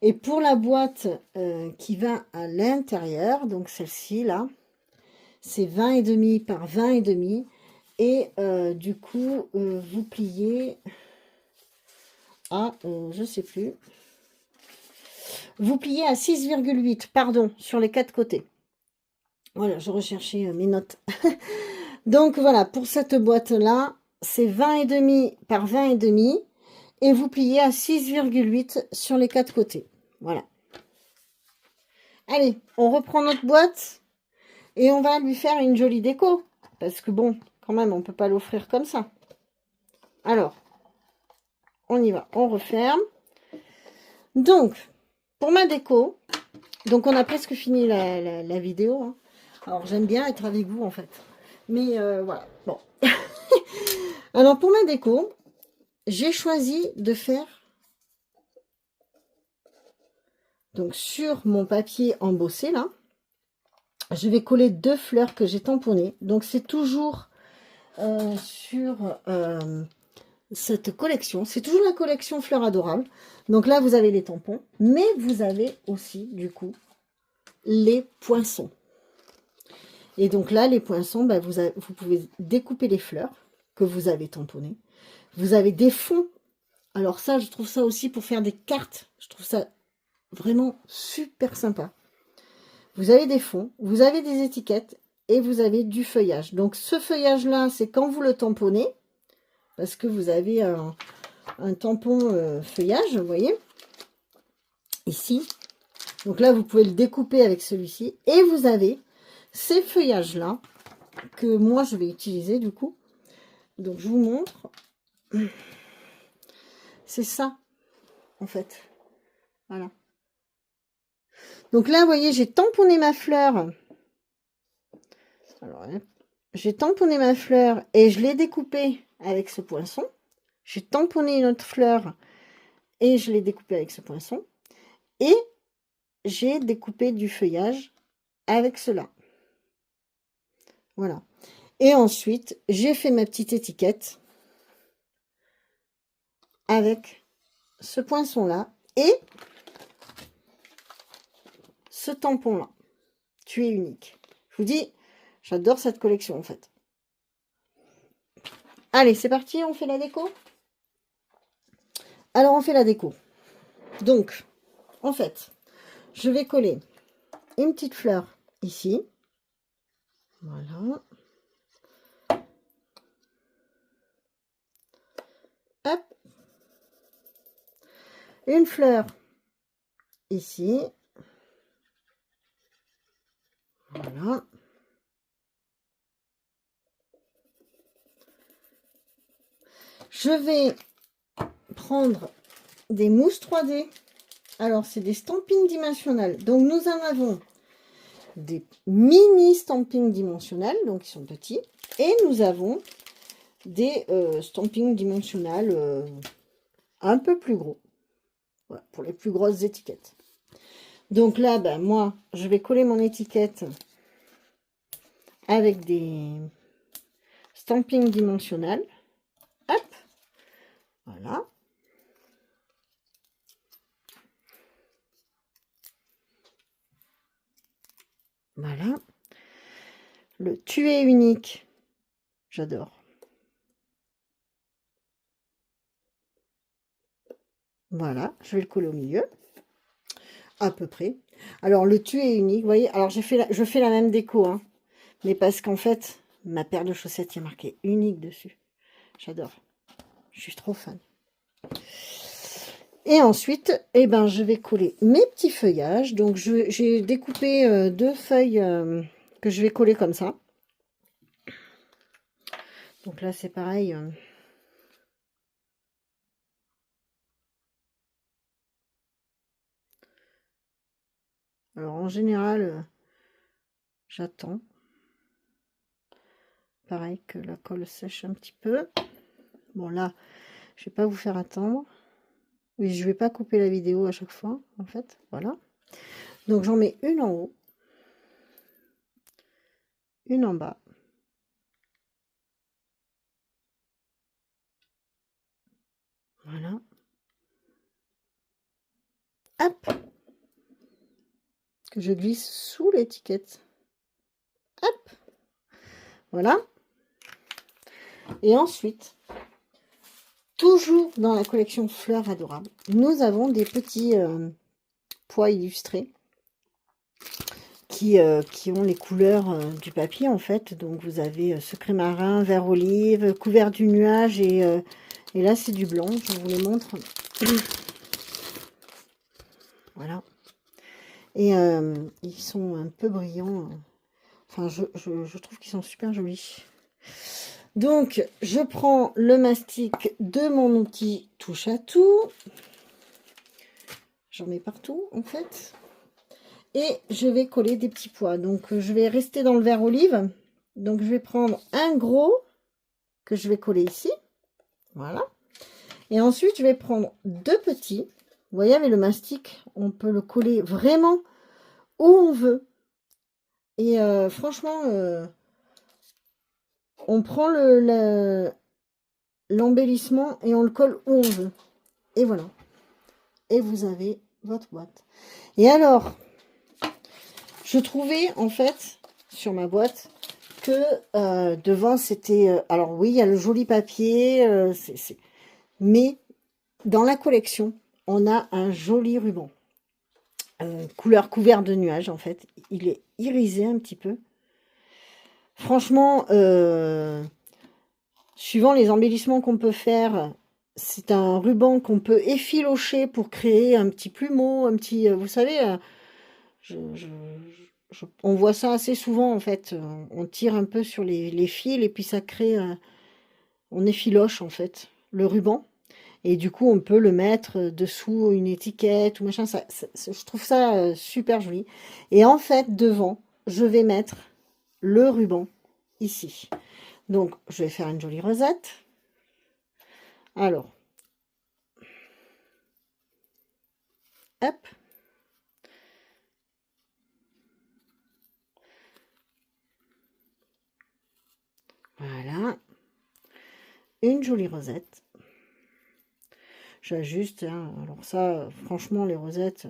Et pour la boîte qui va à l'intérieur, donc celle-ci, là, c'est 20,5 par 20,5. Et du coup, vous pliez à, je sais plus, vous pliez à 6,8, pardon, sur les 4 côtés. Voilà, je recherchais mes notes. Donc voilà, pour cette boîte-là, c'est 20,5 par 20,5 et vous pliez à 6,8 sur les 4 côtés. Voilà. Allez, on reprend notre boîte et on va lui faire une jolie déco. Parce que bon, quand même, on ne peut pas l'offrir comme ça. Alors, on y va, on referme. Donc, pour ma déco, donc on a presque fini la vidéo. Hein. Alors, j'aime bien être avec vous, en fait. Mais voilà, bon. Alors, pour ma déco, j'ai choisi de faire, donc sur mon papier embossé, là, je vais coller 2 fleurs que j'ai tamponnées. Donc, c'est toujours sur cette collection. C'est toujours la collection Fleurs Adorables. Donc là, vous avez les tampons, mais vous avez aussi, du coup, les poinçons. Et donc là, les poinçons, bah, vous pouvez découper les fleurs que vous avez tamponnées. Vous avez des fonds. Alors ça, je trouve ça aussi pour faire des cartes. Je trouve ça vraiment super sympa. Vous avez des fonds, vous avez des étiquettes et vous avez du feuillage. Donc ce feuillage-là, c'est quand vous le tamponnez, parce que vous avez un tampon feuillage, vous voyez, ici. Donc là, vous pouvez le découper avec celui-ci. Et vous avez ces feuillages-là, que moi, je vais utiliser du coup. Donc, je vous montre. C'est ça, en fait. Voilà. Donc là, vous voyez, j'ai tamponné ma fleur. Alors, j'ai tamponné ma fleur et je l'ai découpée avec ce poinçon. J'ai tamponné une autre fleur et je l'ai découpée avec ce poinçon. Et j'ai découpé du feuillage avec cela. Voilà. Et ensuite, j'ai fait ma petite étiquette avec ce poinçon-là et ce tampon-là. Tu es unique. Je vous dis, j'adore cette collection en fait. Allez, c'est parti, on fait la déco. Alors, on fait la déco. Donc, en fait, je vais coller une petite fleur ici. Voilà. Hop. Une fleur ici. Voilà. Je vais prendre des mousses 3D. Alors, c'est des stampings dimensionnels. Donc, nous en avons des mini stampings dimensionnels, donc ils sont petits. Et nous avons des stampings dimensionnels un peu plus gros. Voilà, pour les plus grosses étiquettes. Donc là, ben, moi, je vais coller mon étiquette avec des stampings dimensionnels. Hop. Voilà. Voilà. Le tu es unique. J'adore. Voilà, je vais le coller au milieu. À peu près. Alors, le tu es unique, vous voyez. Alors, je fais la même déco, hein. Mais parce qu'en fait, ma paire de chaussettes, il y a marqué unique dessus. J'adore. Je suis trop fan. Et ensuite, eh ben, je vais coller mes petits feuillages. Donc, j'ai découpé 2 feuilles que je vais coller comme ça. Donc là, c'est pareil. Alors, en général, j'attends. Pareil que la colle sèche un petit peu. Bon, là, je vais pas vous faire attendre. Oui, je vais pas couper la vidéo à chaque fois, en fait. Voilà. Donc, j'en mets une en haut. Une en bas. Voilà. Hop. Que je glisse sous l'étiquette. Hop. Voilà. Et ensuite, toujours dans la collection Fleurs Adorables, nous avons des petits pois illustrés qui ont les couleurs du papier en fait. Donc vous avez secret marin, vert olive, couvert du nuage et là c'est du blanc. Je vous les montre. Voilà. Et ils sont un peu brillants. Enfin, je trouve qu'ils sont super jolis. Donc, je prends le mastic de mon outil touche à tout. J'en mets partout, en fait. Et je vais coller des petits pois. Donc, je vais rester dans le vert olive. Donc, je vais prendre un gros que je vais coller ici. Voilà. Et ensuite, je vais prendre 2 petits. Vous voyez, avec le mastic, on peut le coller vraiment où on veut. Et franchement, on prend l'embellissement et on le colle où on veut. Et voilà. Et vous avez votre boîte. Et alors, je trouvais en fait sur ma boîte que devant c'était... alors oui, il y a le joli papier, mais dans la collection, on a un joli ruban. Couleur couvert de nuages en fait. Il est irisé un petit peu. Franchement, suivant les embellissements qu'on peut faire, c'est un ruban qu'on peut effilocher pour créer un petit plumeau, un petit... vous savez, on voit ça assez souvent en fait. On tire un peu sur les fils et puis ça crée... on effiloche en fait le ruban. Et du coup, on peut le mettre dessous une étiquette ou machin. Je trouve ça super joli. Et en fait, devant, je vais mettre le ruban ici. Donc, je vais faire une jolie rosette. Alors, hop. Voilà. Une jolie rosette. J'ajuste. Hein. Alors ça, franchement, les rosettes,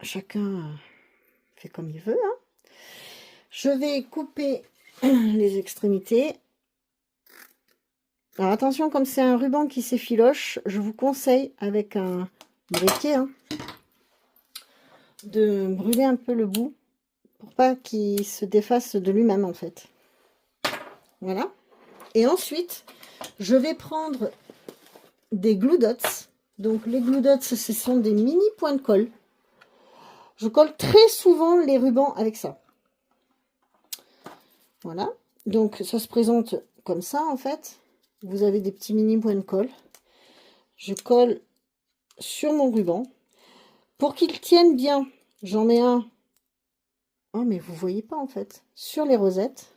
chacun fait comme il veut. Hein. Je vais couper les extrémités. Alors attention, comme c'est un ruban qui s'effiloche, je vous conseille avec un briquet hein, de brûler un peu le bout pour pas qu'il se défasse de lui-même en fait. Voilà. Et ensuite, je vais prendre des glue dots. Donc les glue dots, ce sont des mini points de colle. Je colle très souvent les rubans avec ça. Voilà. Donc ça se présente comme ça en fait. Vous avez des petits mini points de colle. Je colle sur mon ruban. Pour qu'il tienne bien, j'en mets un. Oh mais vous voyez pas en fait. Sur les rosettes.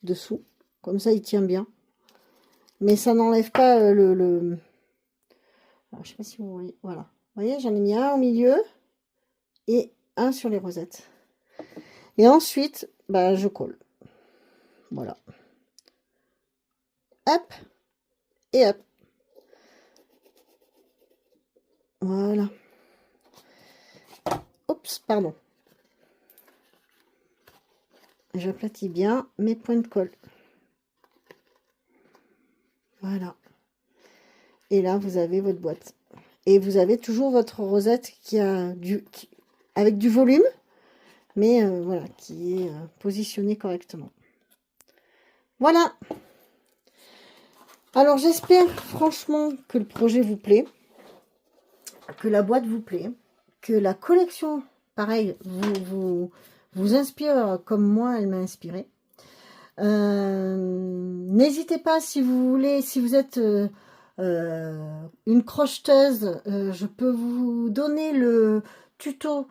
Dessous. Comme ça il tient bien. Mais ça n'enlève pas alors, je sais pas si vous voyez. Voilà. Vous voyez, j'en ai mis un au milieu. Et un sur les rosettes. Et ensuite, bah, je colle. Voilà. Hop. Et hop. Voilà. Oups, pardon. J'aplatis bien mes points de colle. Voilà. Et là, vous avez votre boîte. Et vous avez toujours votre rosette qui a avec du volume, mais voilà, qui est positionnée correctement. Voilà. Alors, j'espère franchement que le projet vous plaît, que la boîte vous plaît, que la collection, pareil, vous inspire comme moi, elle m'a inspiré. N'hésitez pas si vous voulez, si vous êtes une crocheteuse, je peux vous donner le tuto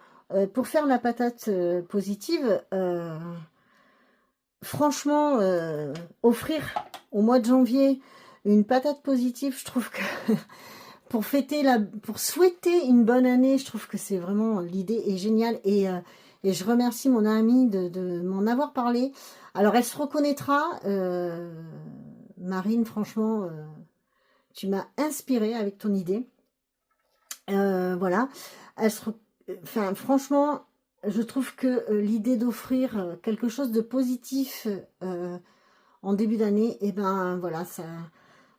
pour faire la patate positive. Franchement, offrir au mois de janvier une patate positive, je trouve que pour fêter pour souhaiter une bonne année, je trouve que c'est vraiment, l'idée est géniale et je remercie mon amie de m'en avoir parlé. Alors elle se reconnaîtra, Marine, franchement, tu m'as inspirée avec ton idée. Voilà, enfin franchement, je trouve que l'idée d'offrir quelque chose de positif en début d'année, et ben voilà, ça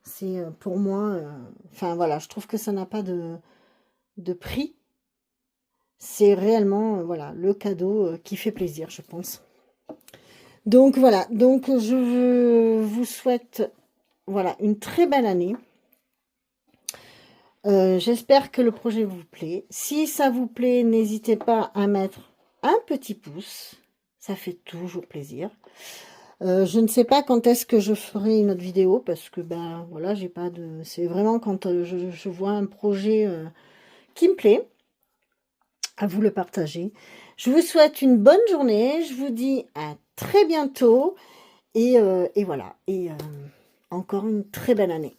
c'est pour moi, enfin voilà, je trouve que ça n'a pas de prix. C'est réellement voilà le cadeau qui fait plaisir, je pense. Donc voilà, donc je vous souhaite voilà une très belle année. J'espère que le projet vous plaît. Si ça vous plaît, n'hésitez pas à mettre un petit pouce. Ça fait toujours plaisir. Je ne sais pas quand est-ce que je ferai une autre vidéo parce que ben voilà, j'ai pas de. C'est vraiment quand je vois un projet qui me plaît, à vous le partager. Je vous souhaite une bonne journée. Je vous dis à très bientôt et voilà. Et encore une très belle année.